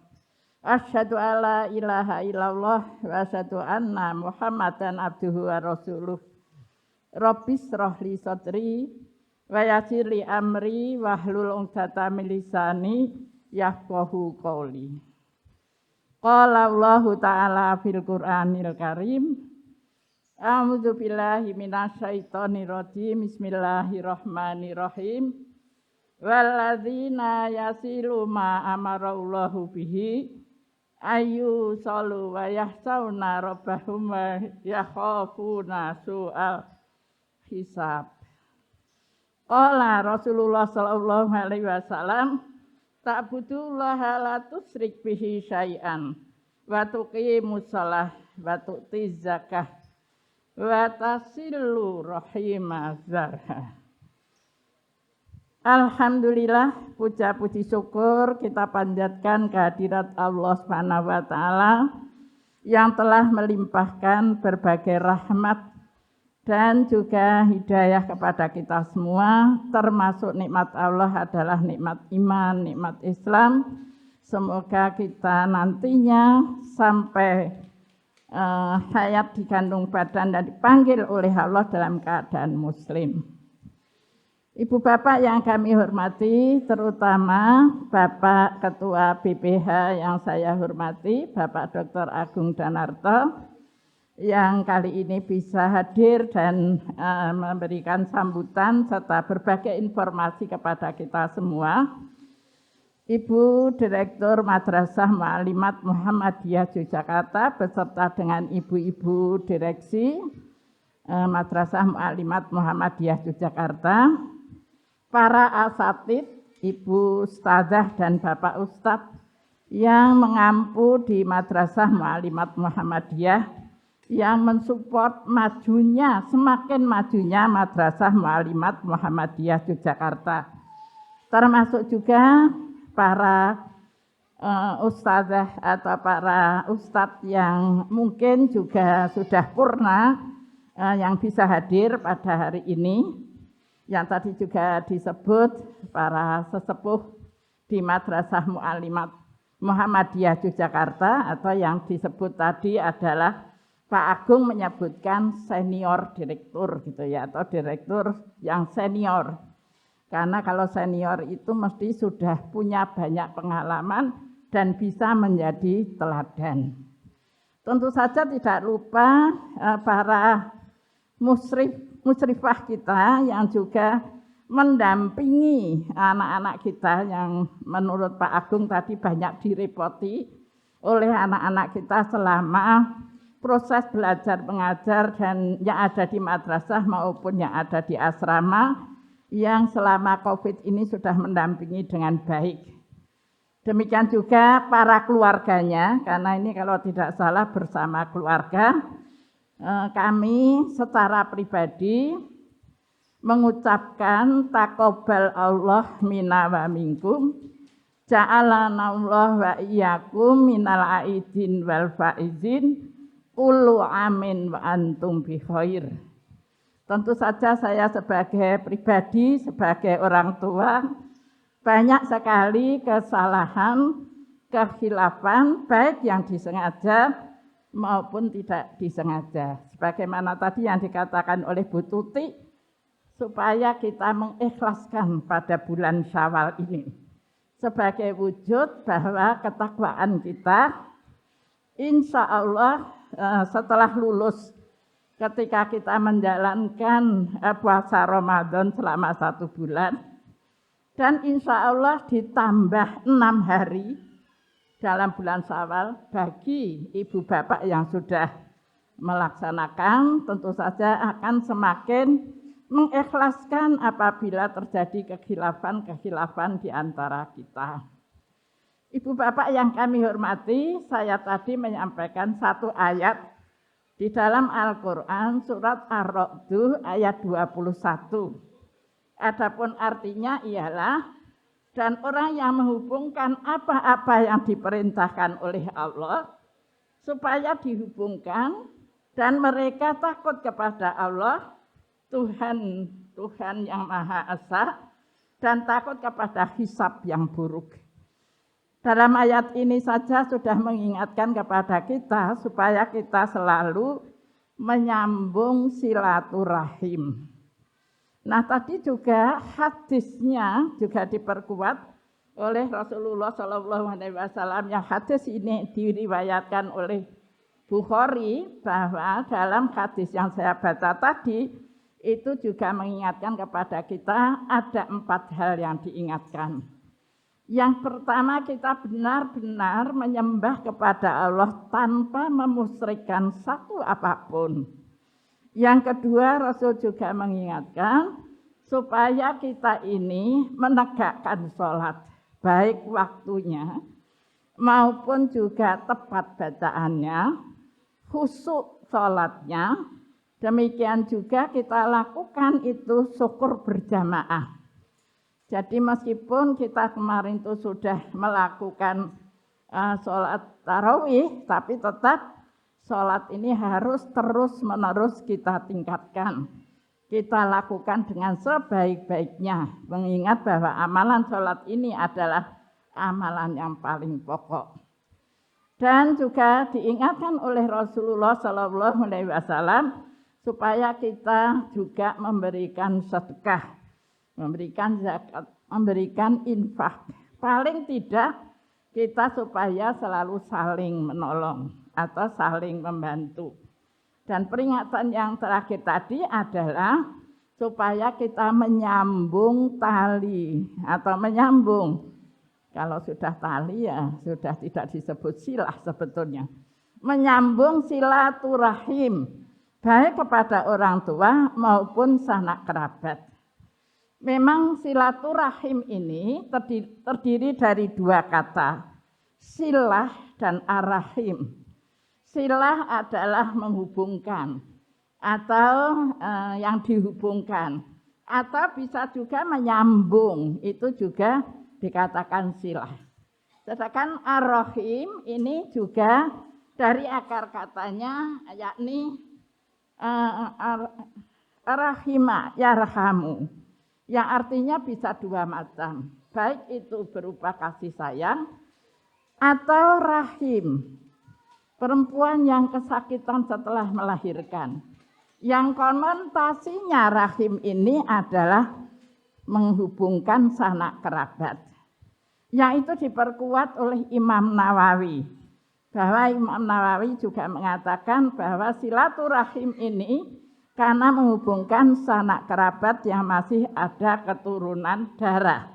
Asyhadu alla ilaha illallah wa asyhadu anna Muhammadan abduhu wa rasuluh. Rabbis shrah li sadri wa yassir li amri wahlul 'uqdatam min lisani yafqahu qawli. Qala Allahu ta'ala fil Qur'anil Karim. A'udzu billahi minasyaitonir rajim. Bismillahirrahmanirrahim. Walladzina yasilu ma amara Allahu bihi ayu salu wa yahsauna rabbahum wa yakhafuna su'al hisab. Qala Rasulullah sallallahu alaihi wasallam, ta'budullaha la tusyrik bihi syai'an wa tuqimus shalah wa tu'tiz zakah wa tasillu rahimazarha. Alhamdulillah, puja puji syukur kita panjatkan kehadirat Allah Subhanahu wa Ta'ala yang telah melimpahkan berbagai rahmat dan juga hidayah kepada kita semua, termasuk nikmat Allah adalah nikmat iman, nikmat Islam. Semoga kita nantinya sampai hayat di kandung badan dan dipanggil oleh Allah dalam keadaan muslim. Ibu bapak yang kami hormati, terutama Bapak Ketua BPH yang saya hormati, Bapak Dr. Agung Danarto, yang kali ini bisa hadir dan memberikan sambutan serta berbagai informasi kepada kita semua. Ibu Direktur Madrasah Mu'alimat Muhammadiyah Yogyakarta beserta dengan ibu-ibu direksi Madrasah Mu'alimat Muhammadiyah Yogyakarta, para asatid, Ibu Ustazah dan Bapak Ustadz yang mengampu di Madrasah Mu'alimat Muhammadiyah yang mensupport majunya, semakin majunya Madrasah Mu'alimat Muhammadiyah Yogyakarta. Termasuk juga para ustazah atau para ustadz yang mungkin juga sudah purna yang bisa hadir pada hari ini. Yang tadi juga disebut para sesepuh di Madrasah Mu'alimat Muhammadiyah Yogyakarta, atau yang disebut tadi adalah Pak Agung menyebutkan senior direktur gitu ya, atau direktur yang senior. Karena kalau senior itu mesti sudah punya banyak pengalaman dan bisa menjadi teladan. Tentu saja tidak lupa para musyrifah kita yang juga mendampingi anak-anak kita yang menurut Pak Agung tadi banyak direpoti oleh anak-anak kita selama proses belajar mengajar dan yang ada di madrasah maupun yang ada di asrama, yang selama COVID ini sudah mendampingi dengan baik. Demikian juga para keluarganya, karena ini kalau tidak salah bersama keluarga, kami secara pribadi mengucapkan taqabbal Allah minna wa minkum, ja'alana Allah wa iyyakum minal aidin wal faizin, kullu amin wa antum bi khair. Tentu saja saya sebagai pribadi, sebagai orang tua, banyak sekali kesalahan, kekhilafan, baik yang disengaja maupun tidak disengaja. Sebagaimana tadi yang dikatakan oleh Bu Tuti, supaya kita mengikhlaskan pada bulan Syawal ini. Sebagai wujud bahwa ketakwaan kita, insya Allah setelah lulus, ketika kita menjalankan puasa Ramadan selama 1 bulan, dan insya Allah ditambah 6 hari dalam bulan Syawal bagi ibu bapak yang sudah melaksanakan, tentu saja akan semakin mengikhlaskan apabila terjadi kekhilafan di antara kita. Ibu bapak yang kami hormati, saya tadi menyampaikan satu ayat di dalam Al-Quran surat Ar-Ra'd ayat 21. Adapun artinya ialah, dan orang yang menghubungkan apa-apa yang diperintahkan oleh Allah supaya dihubungkan, dan mereka takut kepada Allah, Tuhan yang Maha Esa, dan takut kepada hisab yang buruk. Dalam ayat ini saja sudah mengingatkan kepada kita supaya kita selalu menyambung silaturahim. Nah, tadi juga hadisnya juga diperkuat oleh Rasulullah SAW, yang hadis ini diriwayatkan oleh Bukhari, bahwa dalam hadis yang saya baca tadi itu juga mengingatkan kepada kita ada 4 hal yang diingatkan. Yang pertama, kita benar-benar menyembah kepada Allah tanpa memusyrikkan satu apapun. Yang kedua, Rasul juga mengingatkan supaya kita ini menegakkan sholat, baik waktunya maupun juga tepat bacaannya, khusyuk sholatnya. Demikian juga kita lakukan itu syukur berjamaah. Jadi meskipun kita kemarin itu sudah melakukan sholat tarawih, tapi tetap sholat ini harus terus-menerus kita tingkatkan. Kita lakukan dengan sebaik-baiknya, mengingat bahwa amalan sholat ini adalah amalan yang paling pokok. Dan juga diingatkan oleh Rasulullah SAW supaya kita juga memberikan sedekah, memberikan zakat, memberikan infak. Paling tidak kita supaya selalu saling menolong atau saling membantu. Dan peringatan yang terakhir tadi adalah supaya kita menyambung tali atau menyambung. Kalau sudah tali ya sudah tidak disebut silah sebetulnya. Menyambung silaturahim, baik kepada orang tua maupun sanak kerabat. Memang silaturahim ini terdiri dari 2 kata, silah dan arahim. Silah adalah menghubungkan atau yang dihubungkan, atau bisa juga menyambung, itu juga dikatakan silah. Sedangkan ar-rahim ini juga dari akar katanya, yakni rahima yarhamu, yang artinya bisa 2 macam, baik itu berupa kasih sayang atau rahim, perempuan yang kesakitan setelah melahirkan. Yang konotasinya rahim ini adalah menghubungkan sanak kerabat. Yang itu diperkuat oleh Imam Nawawi. Bahwa Imam Nawawi juga mengatakan bahwa silaturahim ini karena menghubungkan sanak kerabat yang masih ada keturunan darah.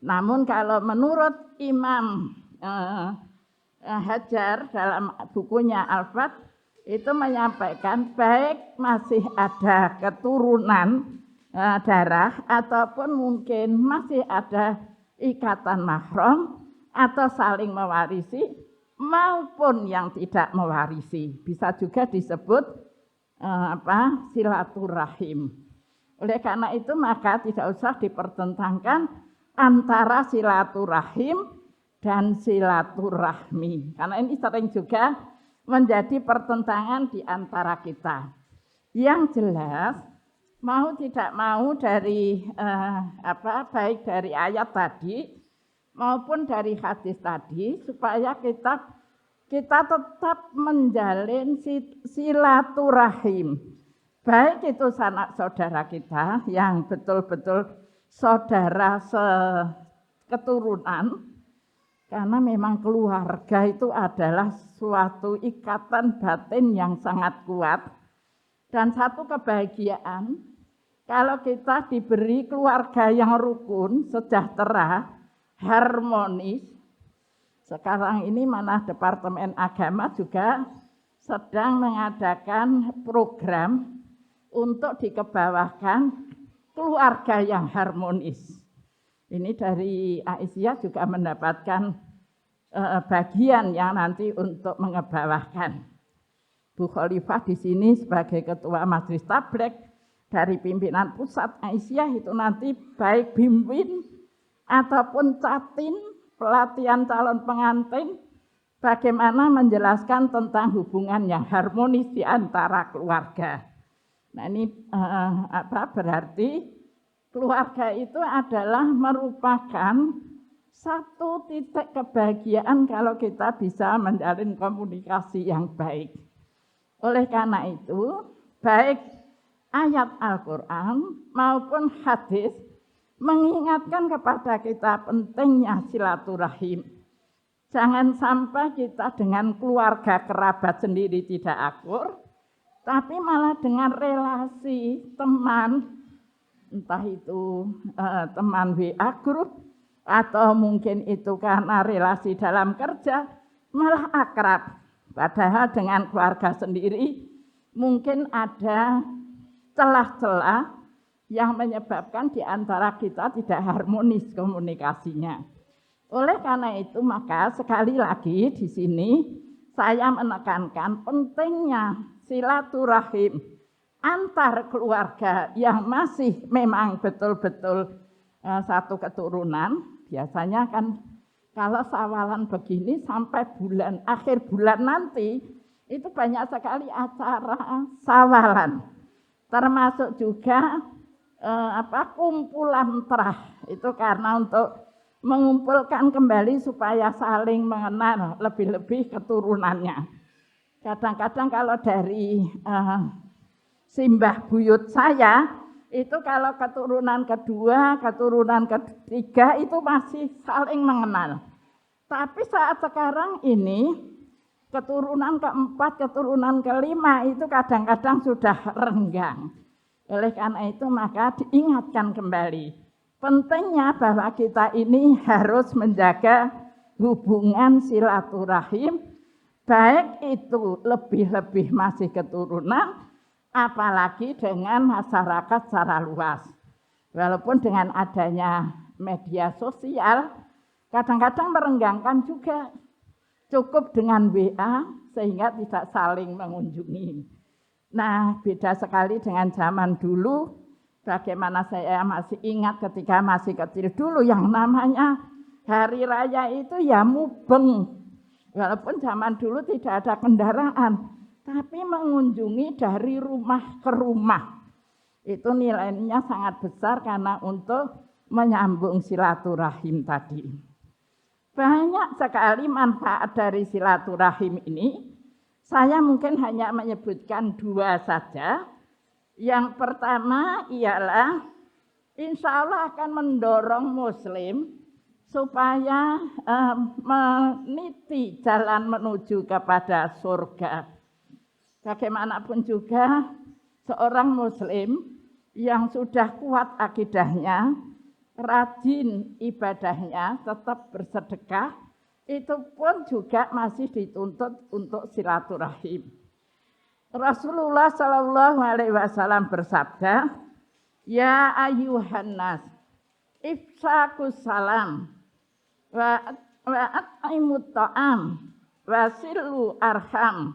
Namun kalau menurut Imam Hajar dalam bukunya Al-Fath itu menyampaikan baik masih ada keturunan darah ataupun mungkin masih ada ikatan mahram atau saling mewarisi maupun yang tidak mewarisi. Bisa juga disebut silaturahim. Oleh karena itu maka tidak usah dipertentangkan antara silaturahim dan silaturahmi. Karena ini sering juga menjadi pertentangan di antara kita. Yang jelas mau tidak mau dari baik dari ayat tadi maupun dari hadis tadi supaya kita tetap menjalin silaturahim. Baik itu sanak saudara kita yang betul-betul saudara seketurunan, karena memang keluarga itu adalah suatu ikatan batin yang sangat kuat dan satu kebahagiaan kalau kita diberi keluarga yang rukun, sejahtera, harmonis. Sekarang ini mana Departemen Agama juga sedang mengadakan program untuk dikebawahkan keluarga yang harmonis. Ini dari Aisyah juga mendapatkan bagian yang nanti untuk mengebawahkan. Bu Khalifah di sini sebagai Ketua Majelis Tablek dari pimpinan pusat Aisyah itu nanti baik bimbing ataupun catin pelatihan calon pengantin bagaimana menjelaskan tentang hubungan yang harmonis di antara keluarga. Nah ini berarti keluarga itu adalah merupakan satu titik kebahagiaan kalau kita bisa menjalin komunikasi yang baik. Oleh karena itu, baik ayat Al-Quran maupun hadis mengingatkan kepada kita pentingnya silaturahim. Jangan sampai kita dengan keluarga kerabat sendiri tidak akur, tapi malah dengan relasi teman, entah itu teman WA group, atau mungkin itu karena relasi dalam kerja, malah akrab. Padahal dengan keluarga sendiri mungkin ada celah-celah yang menyebabkan di antara kita tidak harmonis komunikasinya. Oleh karena itu maka sekali lagi di sini saya menekankan pentingnya silaturahim antar keluarga yang masih memang betul-betul satu keturunan. Biasanya kan kalau sawalan begini sampai akhir bulan nanti itu banyak sekali acara sawalan. Termasuk juga kumpulan terah. Itu karena untuk mengumpulkan kembali supaya saling mengenal lebih-lebih keturunannya. Kadang-kadang kalau dari simbah buyut saya, itu kalau keturunan kedua, keturunan ketiga itu masih saling mengenal. Tapi saat sekarang ini, keturunan keempat, keturunan kelima itu kadang-kadang sudah renggang. Oleh karena itu maka diingatkan kembali, pentingnya bahwa kita ini harus menjaga hubungan silaturahim, baik itu lebih-lebih masih keturunan, apalagi dengan masyarakat secara luas. Walaupun dengan adanya media sosial, kadang-kadang merenggangkan juga. Cukup dengan WA sehingga tidak saling mengunjungi. Nah, beda sekali dengan zaman dulu, bagaimana saya masih ingat ketika masih kecil dulu yang namanya hari raya itu ya mubeng. Walaupun zaman dulu tidak ada kendaraan, tapi mengunjungi dari rumah ke rumah. Itu nilainya sangat besar karena untuk menyambung silaturahim tadi. Banyak sekali manfaat dari silaturahim ini. Saya mungkin hanya menyebutkan dua saja. Yang pertama ialah insya Allah akan mendorong Muslim supaya meniti jalan menuju kepada surga. Bagaimanapun juga seorang Muslim yang sudah kuat akidahnya, rajin ibadahnya, tetap bersedekah, itu pun juga masih dituntut untuk silaturahim. Rasulullah Shallallahu Alaihi Wasallam bersabda, Ya ayuhan nas, ifsakus salam, wa at'imut ta'am, wa silu arham,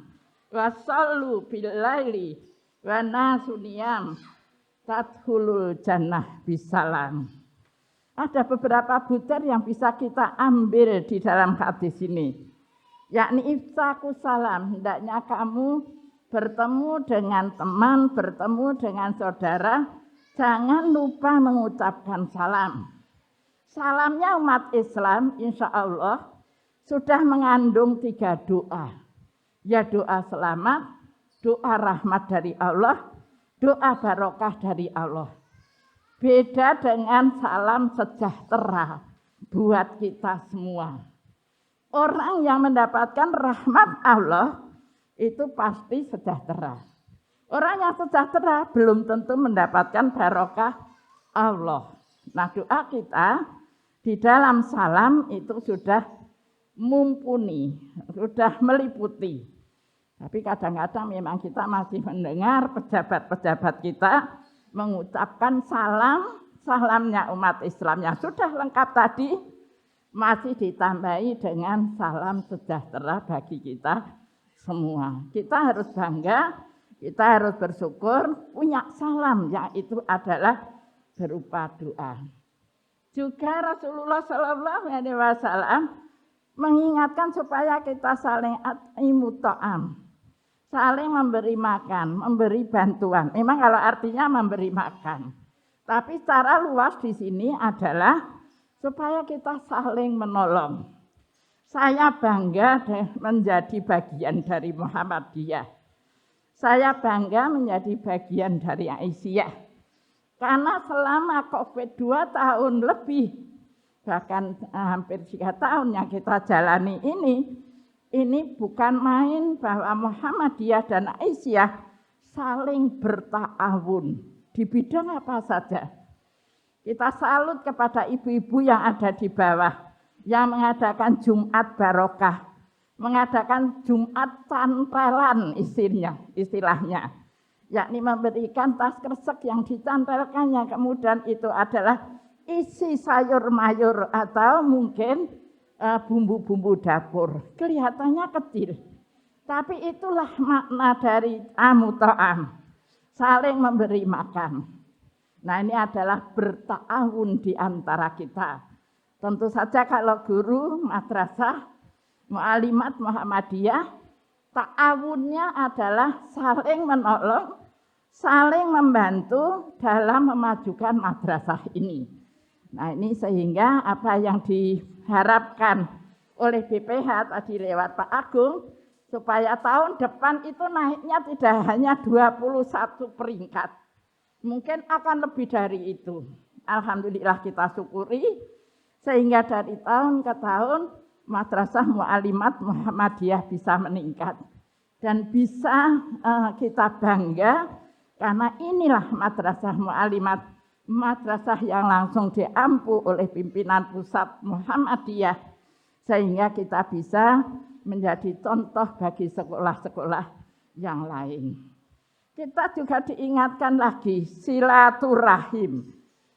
wa sallu billaili, wa nasuniyam, tadkhulul jannah bisalam. Ada beberapa butir yang bisa kita ambil di dalam hadis ini. Yakni ifsakus salam, hendaknya kamu bertemu dengan teman, bertemu dengan saudara, jangan lupa mengucapkan salam. Salamnya umat Islam insya Allah sudah mengandung 3 doa. Ya doa selamat, doa rahmat dari Allah, doa barokah dari Allah. Beda dengan salam sejahtera buat kita semua. Orang yang mendapatkan rahmat Allah itu pasti sejahtera. Orang yang sejahtera belum tentu mendapatkan barokah Allah. Nah, doa kita di dalam salam itu sudah mumpuni, sudah meliputi. Tapi kadang-kadang memang kita masih mendengar pejabat-pejabat kita mengucapkan salamnya umat Islam yang sudah lengkap tadi, masih ditambahi dengan salam sejahtera bagi kita semua. Kita harus bangga, kita harus bersyukur punya salam yang itu adalah berupa doa. Juga Rasulullah SAW mengingatkan supaya kita saling at'imut ta'am, saling memberi makan, memberi bantuan. Memang kalau artinya memberi makan, tapi secara luas di sini adalah supaya kita saling menolong. Saya bangga menjadi bagian dari Muhammadiyah. Saya bangga menjadi bagian dari Aisyah. Karena selama COVID 2 tahun lebih, bahkan hampir 3 tahun yang kita jalani ini bukan main bahwa Muhammadiyah dan Aisyah saling berta'awun di bidang apa saja. Kita salut kepada ibu-ibu yang ada di bawah, yang mengadakan Jumat Barokah, mengadakan Jumat Cantelan istilahnya, yakni memberikan tas kresek yang dicantelkan, yang kemudian itu adalah isi sayur mayur atau mungkin bumbu-bumbu dapur. Kelihatannya kecil, tapi itulah makna dari amu-ta'am, saling memberi makan. Nah, ini adalah berta'awun di antara kita. Tentu saja kalau guru madrasah, mu'alimat Muhammadiyah, ta'awunnya adalah saling menolong, saling membantu dalam memajukan madrasah ini. Nah, ini sehingga apa yang diharapkan oleh BPH tadi lewat Pak Agung, supaya tahun depan itu naiknya tidak hanya 21 peringkat, mungkin akan lebih dari itu. Alhamdulillah kita syukuri, sehingga dari tahun ke tahun Madrasah Mu'alimat Muhammadiyah bisa meningkat. Dan bisa kita bangga, karena inilah Madrasah Mu'alimat, madrasah yang langsung diampu oleh pimpinan pusat Muhammadiyah, sehingga kita bisa menjadi contoh bagi sekolah-sekolah yang lain. Kita juga diingatkan lagi silaturahim,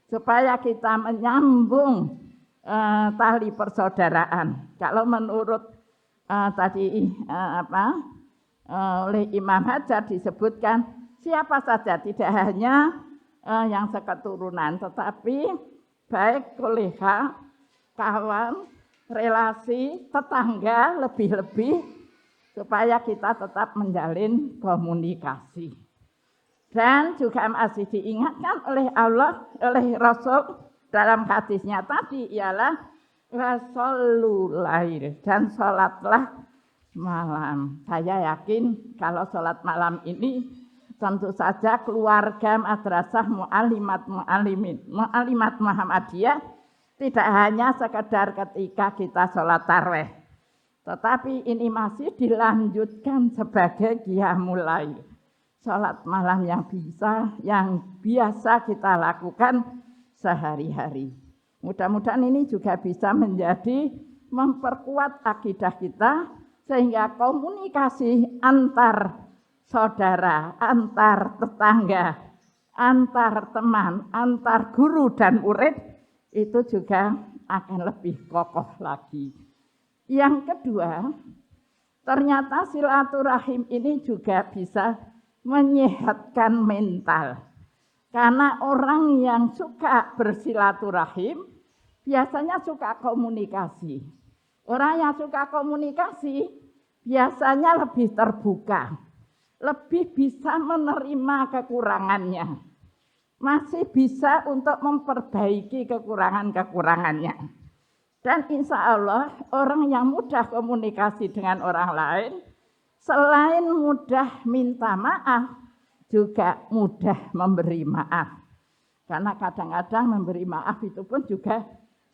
supaya kita menyambung tali persaudaraan. Kalau menurut tadi oleh Imam Hajar disebutkan siapa saja, tidak hanya yang seketurunan, tetapi baik kolega, kawan, relasi, tetangga, lebih-lebih, supaya kita tetap menjalin komunikasi. Dan juga masih diingatkan oleh Allah, oleh Rasul dalam hadisnya tadi ialah wasollu lail, dan sholatlah malam. Saya yakin kalau sholat malam ini tentu saja keluarga Madrasah Mu'alimat Muhammadiyah tidak hanya sekedar ketika kita sholat tarawih, tetapi ini masih dilanjutkan sebagai qiyamul lail, sholat malam yang biasa kita lakukan sehari-hari. Mudah-mudahan ini juga bisa menjadi memperkuat akidah kita, sehingga komunikasi antar saudara, antar tetangga, antar teman, antar guru dan murid itu juga akan lebih kokoh lagi. Yang kedua, ternyata silaturahim ini juga bisa menyehatkan mental. Karena orang yang suka bersilaturahim biasanya suka komunikasi. Orang yang suka komunikasi biasanya lebih terbuka, lebih bisa menerima kekurangannya, masih bisa untuk memperbaiki kekurangan-kekurangannya. Dan insya Allah orang yang mudah komunikasi dengan orang lain, selain mudah minta maaf, juga mudah memberi maaf. Karena kadang-kadang memberi maaf itu pun juga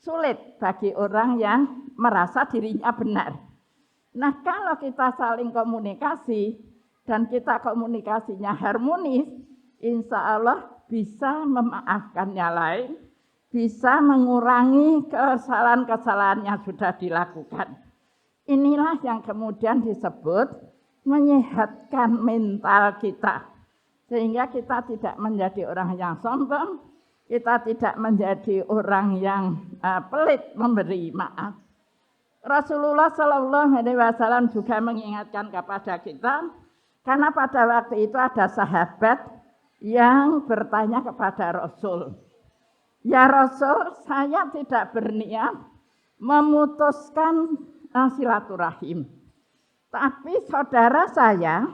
sulit bagi orang yang merasa dirinya benar. Nah, kalau kita saling komunikasi dan kita komunikasinya harmonis, insya Allah bisa memaafkan yang lain, bisa mengurangi kesalahan-kesalahan yang sudah dilakukan. Inilah yang kemudian disebut menyehatkan mental kita. Sehingga kita tidak menjadi orang yang sombong, kita tidak menjadi orang yang pelit memberi maaf. Rasulullah Shallallahu Alaihi Wasallam juga mengingatkan kepada kita, karena pada waktu itu ada sahabat yang bertanya kepada Rasul, ya Rasul, saya tidak berniat memutuskan silaturahim, tapi saudara saya,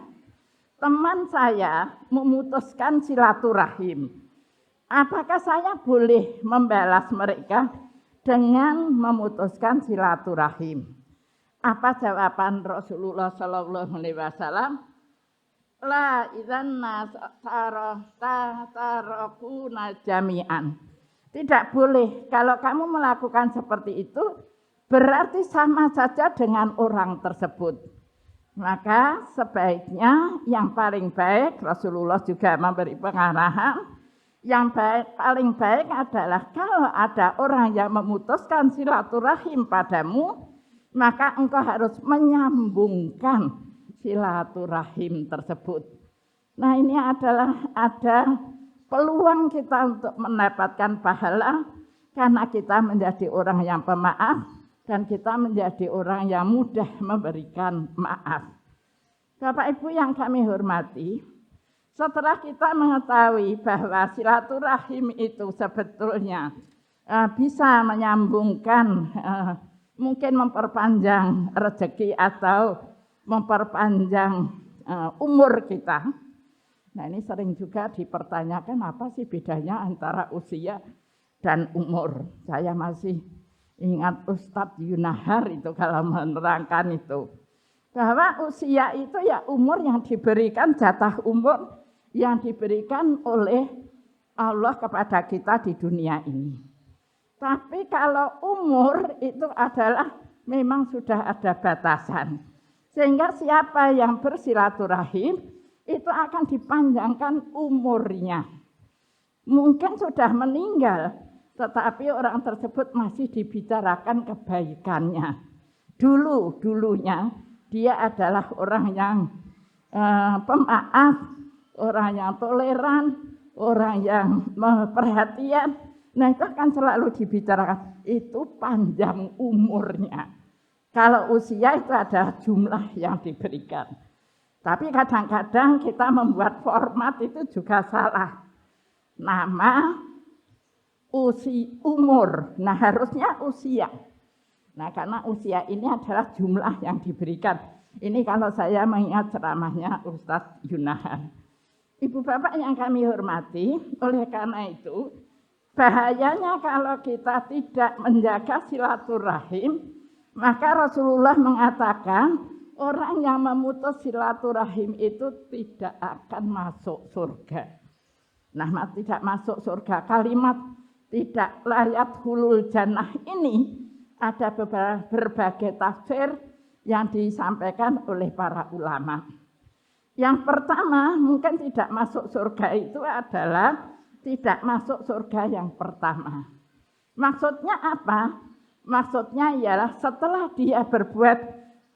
teman saya memutuskan silaturahim. Apakah saya boleh membalas mereka dengan memutuskan silaturahim? Apa jawaban Rasulullah Sallallahu Alaihi Wasallam? La idzanna tarakuna jami'an. Tidak boleh. Kalau kamu melakukan seperti itu, berarti sama saja dengan orang tersebut. Maka sebaiknya yang paling baik, Rasulullah juga memberi pengarahan, yang paling baik adalah kalau ada orang yang memutuskan silaturahim padamu, maka engkau harus menyambungkan silaturahim tersebut. Nah, ini adalah ada peluang kita untuk mendapatkan pahala karena kita menjadi orang yang pemaaf, dan kita menjadi orang yang mudah memberikan maaf. Bapak Ibu yang kami hormati, setelah kita mengetahui bahwa silaturahim itu sebetulnya bisa menyambungkan, mungkin memperpanjang rezeki atau memperpanjang umur kita. Nah, ini sering juga dipertanyakan apa sih bedanya antara usia dan umur. Saya masih ingat Ustadz Yunahar itu kalau menerangkan itu, bahwa usia itu ya umur yang diberikan, jatah umur yang diberikan oleh Allah kepada kita di dunia ini. Tapi kalau umur itu adalah memang sudah ada batasan. Sehingga siapa yang bersilaturahim itu akan dipanjangkan umurnya. Mungkin sudah meninggal, tetapi orang tersebut masih dibicarakan kebaikannya. Dulunya dia adalah orang yang pemaaf, orang yang toleran, orang yang perhatian. Nah, itu akan selalu dibicarakan. Itu panjang umurnya. Kalau usia itu ada jumlah yang diberikan. Tapi kadang-kadang kita membuat format itu juga salah. Nama, umur. Nah, harusnya usia. Nah, karena usia ini adalah jumlah yang diberikan. Ini kalau saya mengingat ceramahnya Ustadz Yunahan. Ibu bapak yang kami hormati, oleh karena itu, bahayanya kalau kita tidak menjaga silaturahim, maka Rasulullah mengatakan, orang yang memutus silaturahim itu tidak akan masuk surga. Nah, tidak masuk surga, kalimat tidak layak hulul jannah ini ada berbagai tafsir yang disampaikan oleh para ulama. Yang pertama, mungkin tidak masuk surga itu adalah tidak masuk surga yang pertama. Maksudnya apa? Maksudnya ialah setelah dia berbuat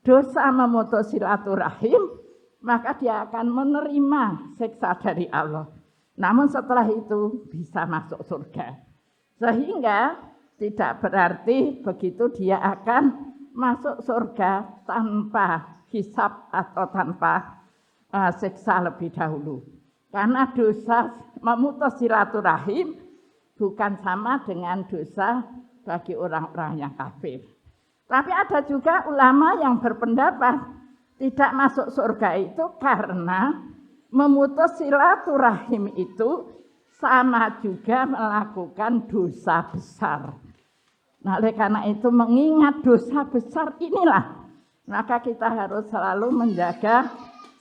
dosa memutus silaturahim, maka dia akan menerima siksa dari Allah. namun setelah itu bisa masuk surga. Sehingga tidak berarti begitu dia akan masuk surga tanpa hisab atau tanpa siksa lebih dahulu. Karena dosa memutus silaturahim bukan sama dengan dosa bagi orang-orang yang kafir. Tapi ada juga ulama yang berpendapat tidak masuk surga itu karena memutus silaturahim itu sama juga melakukan dosa besar. Nah, oleh karena itu mengingat dosa besar inilah, maka kita harus selalu menjaga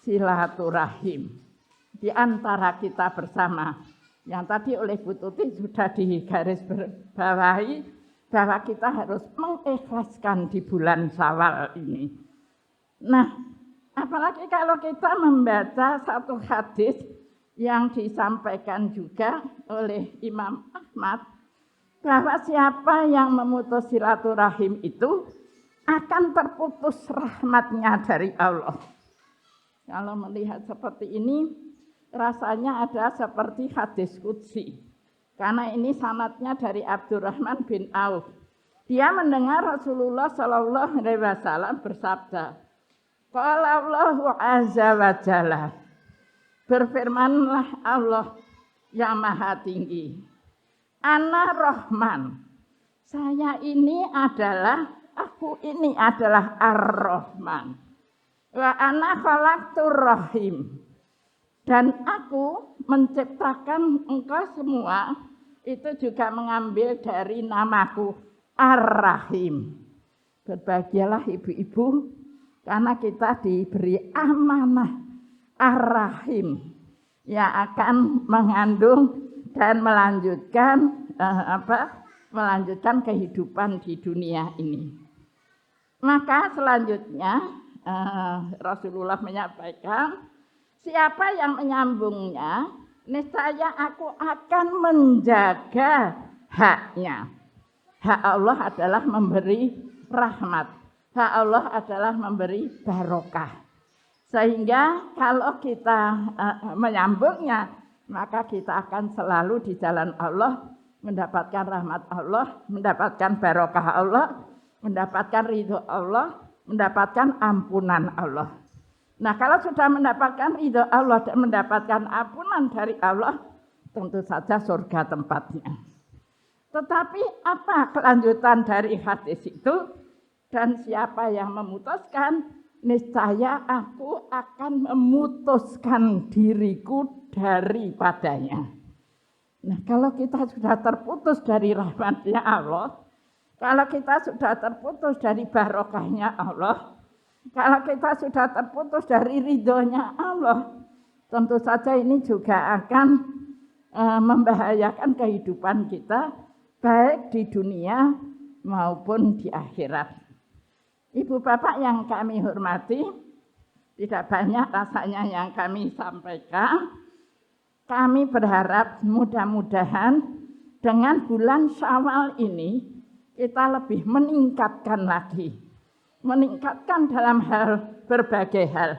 silaturahim di antara kita bersama. Yang tadi oleh Bu Tuti sudah digarisbawahi bahwa kita harus mengikhlaskan di bulan Syawal ini. Nah, apalagi kalau kita membaca satu hadis yang disampaikan juga oleh Imam Ahmad, bahwa siapa yang memutus silaturahim itu akan terputus rahmatnya dari Allah. Kalau melihat seperti ini, rasanya ada seperti hadis qudsi. Karena ini sanadnya dari Abdurrahman bin Auf. Dia mendengar Rasulullah Shallallahu Alaihi Wasallam bersabda, qala Allahu azza wa jalla, berfirmanlah Allah yang maha tinggi, ana Rahman, aku ini adalah Ar-Rahman, wa ana khalaqtur rahim, dan aku menciptakan engkau semua, itu juga mengambil dari namaku Ar-Rahim. Berbahagialah ibu-ibu, karena kita diberi amanah Ar-Rahim yang akan mengandung dan melanjutkan kehidupan di dunia ini. Maka selanjutnya Rasulullah menyampaikan, siapa yang menyambungnya, niscaya aku akan menjaga haknya. Hak Allah adalah memberi rahmat. Hak Allah adalah memberi barokah. Sehingga kalau kita menyambungnya, maka kita akan selalu di jalan Allah, mendapatkan rahmat Allah, mendapatkan barokah Allah, mendapatkan ridho Allah, mendapatkan ampunan Allah. Nah, kalau sudah mendapatkan ridho Allah dan mendapatkan ampunan dari Allah, tentu saja surga tempatnya. Tetapi apa kelanjutan dari hadis itu? Dan siapa yang memutuskan, niscaya aku akan memutuskan diriku daripadanya. Nah, kalau kita sudah terputus dari rahmatnya Allah, kalau kita sudah terputus dari barokahnya Allah, kalau kita sudah terputus dari ridhonya Allah, tentu saja ini juga akan membahayakan kehidupan kita, baik di dunia maupun di akhirat. Ibu bapak yang kami hormati, tidak banyak rasanya yang kami sampaikan. Kami berharap mudah-mudahan dengan bulan Syawal ini kita lebih meningkatkan lagi. Meningkatkan dalam hal berbagai hal.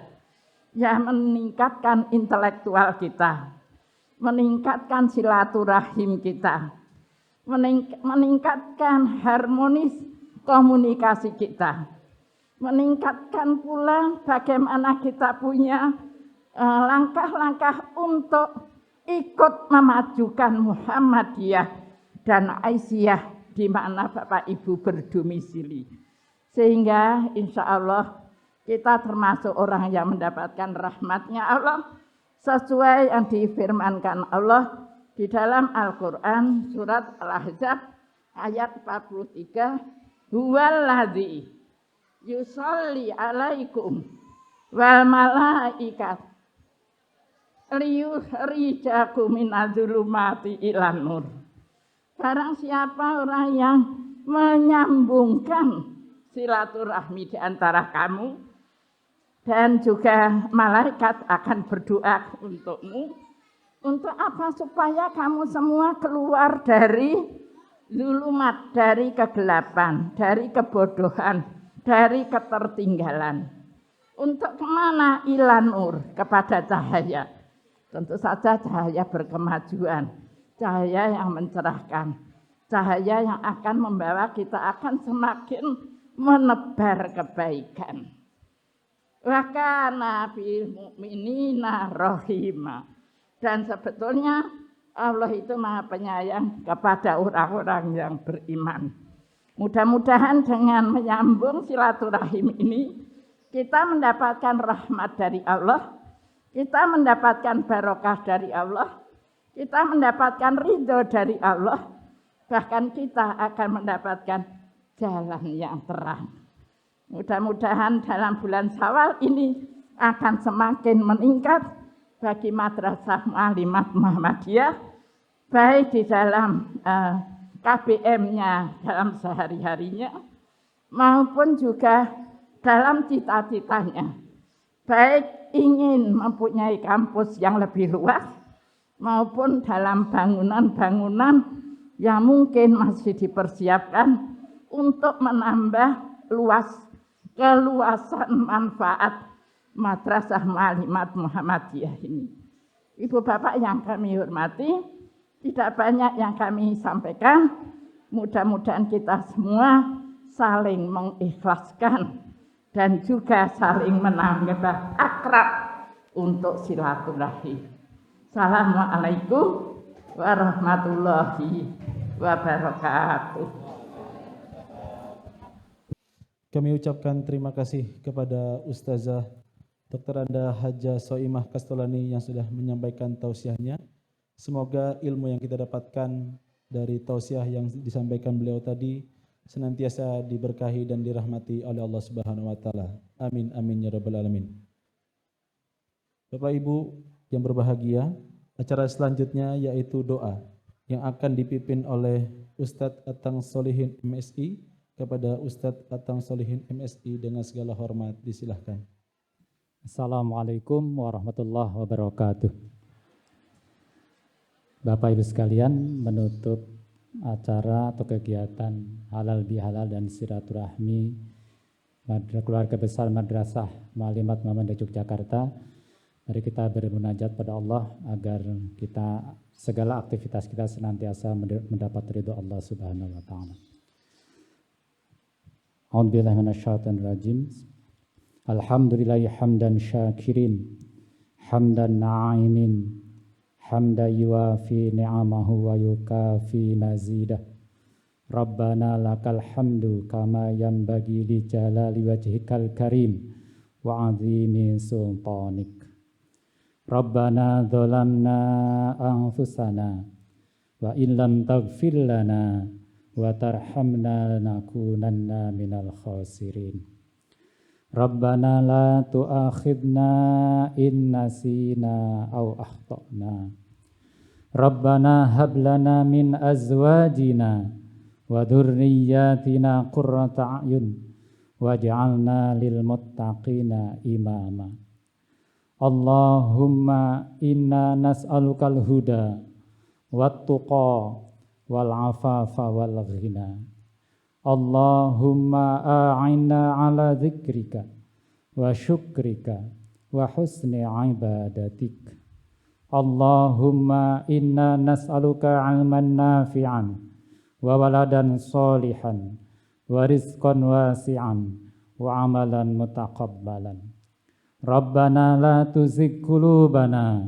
Ya, meningkatkan intelektual kita. Meningkatkan silaturahim kita. Meningkatkan harmonis komunikasi kita. Meningkatkan pula bagaimana kita punya langkah-langkah untuk ikut memajukan Muhammadiyah dan Aisyah di mana Bapak Ibu berdomisili. Sehingga insya Allah kita termasuk orang yang mendapatkan rahmatnya Allah sesuai yang difirmankan Allah di dalam Al-Quran surat Al-Ahzab ayat 43, huwaladzi yusolli alaikum wal malaikat liyukhrijakum minadz-dzulumati ilan nur. Barang siapa orang yang menyambungkan silaturahmi di antara kamu, dan juga malaikat akan berdoa untukmu. Untuk apa? Supaya kamu semua keluar dari zulumat, dari kegelapan, dari kebodohan, dari ketertinggalan. Untuk kemana? Ilan nur, kepada cahaya. Tentu saja cahaya berkemajuan, cahaya yang mencerahkan, cahaya yang akan membawa kita akan semakin menebar kebaikan. Wa kana bil mu'minina rahima. Dan sebetulnya Allah itu Maha Penyayang kepada orang-orang yang beriman. Mudah-mudahan dengan menyambung silaturahim ini kita mendapatkan rahmat dari Allah, kita mendapatkan barokah dari Allah, kita mendapatkan ridho dari Allah, bahkan kita akan mendapatkan jalan yang terang. Mudah-mudahan dalam bulan Syawal ini akan semakin meningkat bagi Madrasah Mu'allimat Muhammadiyah, baik di dalam KBM-nya dalam sehari-harinya, maupun juga dalam cita-citanya, baik ingin mempunyai kampus yang lebih luas, maupun dalam bangunan-bangunan yang mungkin masih dipersiapkan untuk menambah keluasan manfaat Madrasah Mu'allimat Muhammadiyah ini. Ibu bapak yang kami hormati, tidak banyak yang kami sampaikan. Mudah-mudahan kita semua saling mengikhlaskan dan juga saling menambah akrab untuk silaturahim. Assalamualaikum warahmatullahi wabarakatuh. Kami ucapkan terima kasih kepada Ustazah Dr. Anda Hajah Soimah Kastolani yang sudah menyampaikan tausiahnya. Semoga ilmu yang kita dapatkan dari tausiah yang disampaikan beliau tadi senantiasa diberkahi dan dirahmati oleh Allah Subhanahu wa taala. Amin amin ya rabbal alamin. Bapak Ibu yang berbahagia, acara selanjutnya yaitu doa yang akan dipimpin oleh Ustadz Atang Solihin MSI. Kepada Ustadz Atang Solihin MSI dengan segala hormat disilahkan. Assalamualaikum warahmatullahi wabarakatuh. Bapak Ibu sekalian, menutup acara atau kegiatan halal bihalal dan silaturahmi keluarga besar Madrasah Mu'allimat Muhammadiyah Yogyakarta, mari kita bermunajat pada Allah agar kita segala aktivitas kita senantiasa mendapat ridho Allah Subhanahu wa taala. A'udzubillahi minasyaitonir rajim. Alhamdulillahi hamdan syakirin, hamdan na'imin, hamdan yuwafi ni'amahu wa yukafi mazidah. Rabbana lakal hamdu kama yanbaghi li jalali wajhikal karim wa 'azimi sultanik. Rabbana dzalamna anfusana wa illam taghfir lana wa tarhamna lanakunanna minal khasirin. Rabbana la tu'akhidna in nasina aw akhtana. Rabbana hab lana min azwajina wa dhurriyyatina qurrata a'yun waj'alna lil muttaqina imama. Allahumma inna nas'alukal huda wat tuqa wal afafa wal ghina. Allahumma a'inna ala dzikrika wa syukrika wa husni ibadatik. Allahumma inna nas'aluka 'ilman nafi'an wa waladan sholihan wa rizqan wasi'an wa amalan mutaqabbalan. Rabbana la tuzigh qulubana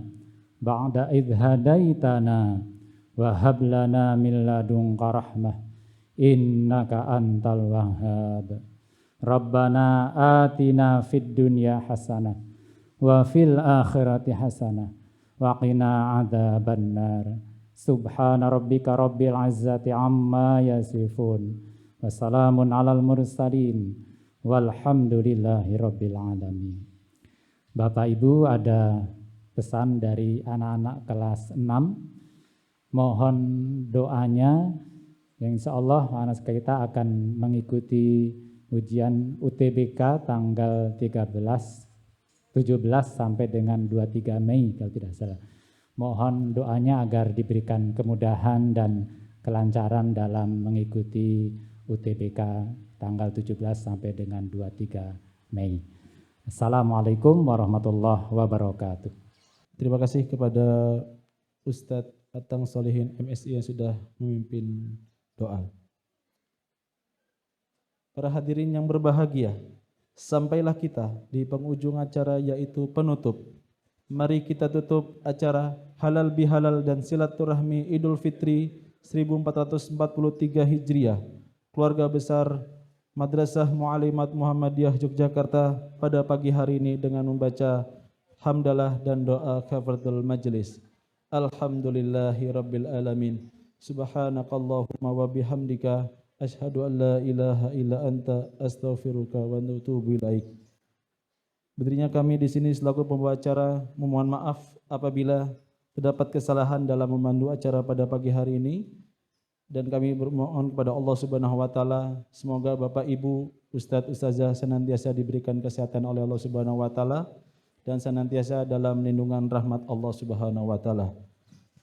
ba'da idh hadaitana wa hab lana min ladunka rahmah innaka antal wahhab. Rabbana atina fid dunya hasanah wa fil akhirati hasanah wa qina adzabannar. Subhana rabbika rabbil izzati amma yasifun wa salamun alal mursalin walhamdulillahi rabbil alamin. Bapak Ibu, ada pesan dari anak-anak kelas 6. Mohon doanya yang insyaallah anak kita akan mengikuti ujian UTBK tanggal 17 sampai dengan 23 Mei kalau tidak salah. Mohon doanya agar diberikan kemudahan dan kelancaran dalam mengikuti UTBK tanggal 17 sampai dengan 23 Mei. Assalamualaikum warahmatullahi wabarakatuh. Terima kasih kepada Ustadz Atang Solihin MSI yang sudah memimpin doa. Para hadirin yang berbahagia, sampailah kita di penghujung acara yaitu penutup. Mari kita tutup acara halal bihalal dan silaturahmi Idul Fitri 1443 Hijriah. Keluarga besar Madrasah Mu'alimat Muhammadiyah Yogyakarta pada pagi hari ini dengan membaca hamdalah dan doa kafaratul majlis. Alhamdulillahi rabbil alamin. Subhanakallahumma wa bihamdika asyhadu an la ilaha illa anta astaghfiruka wa atubu ilaik. Berdirinya kami di sini selaku pembawa acara memohon maaf apabila terdapat kesalahan dalam memandu acara pada pagi hari ini, dan kami bermohon kepada Allah Subhanahu wa taala semoga Bapak Ibu, Ustadz Ustazah senantiasa diberikan kesehatan oleh Allah Subhanahu wa taala dan senantiasa dalam lindungan rahmat Allah Subhanahu wa taala.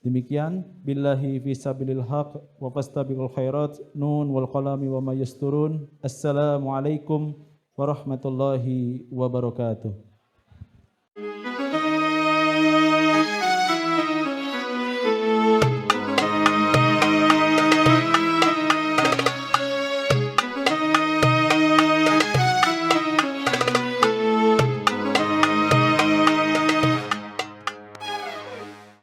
Demikian, billahi fi sabilil haq wa fastabiqul khairat, nun wal qalami wa ma yasturun. Assalamualaikum warahmatullahi wabarakatuh.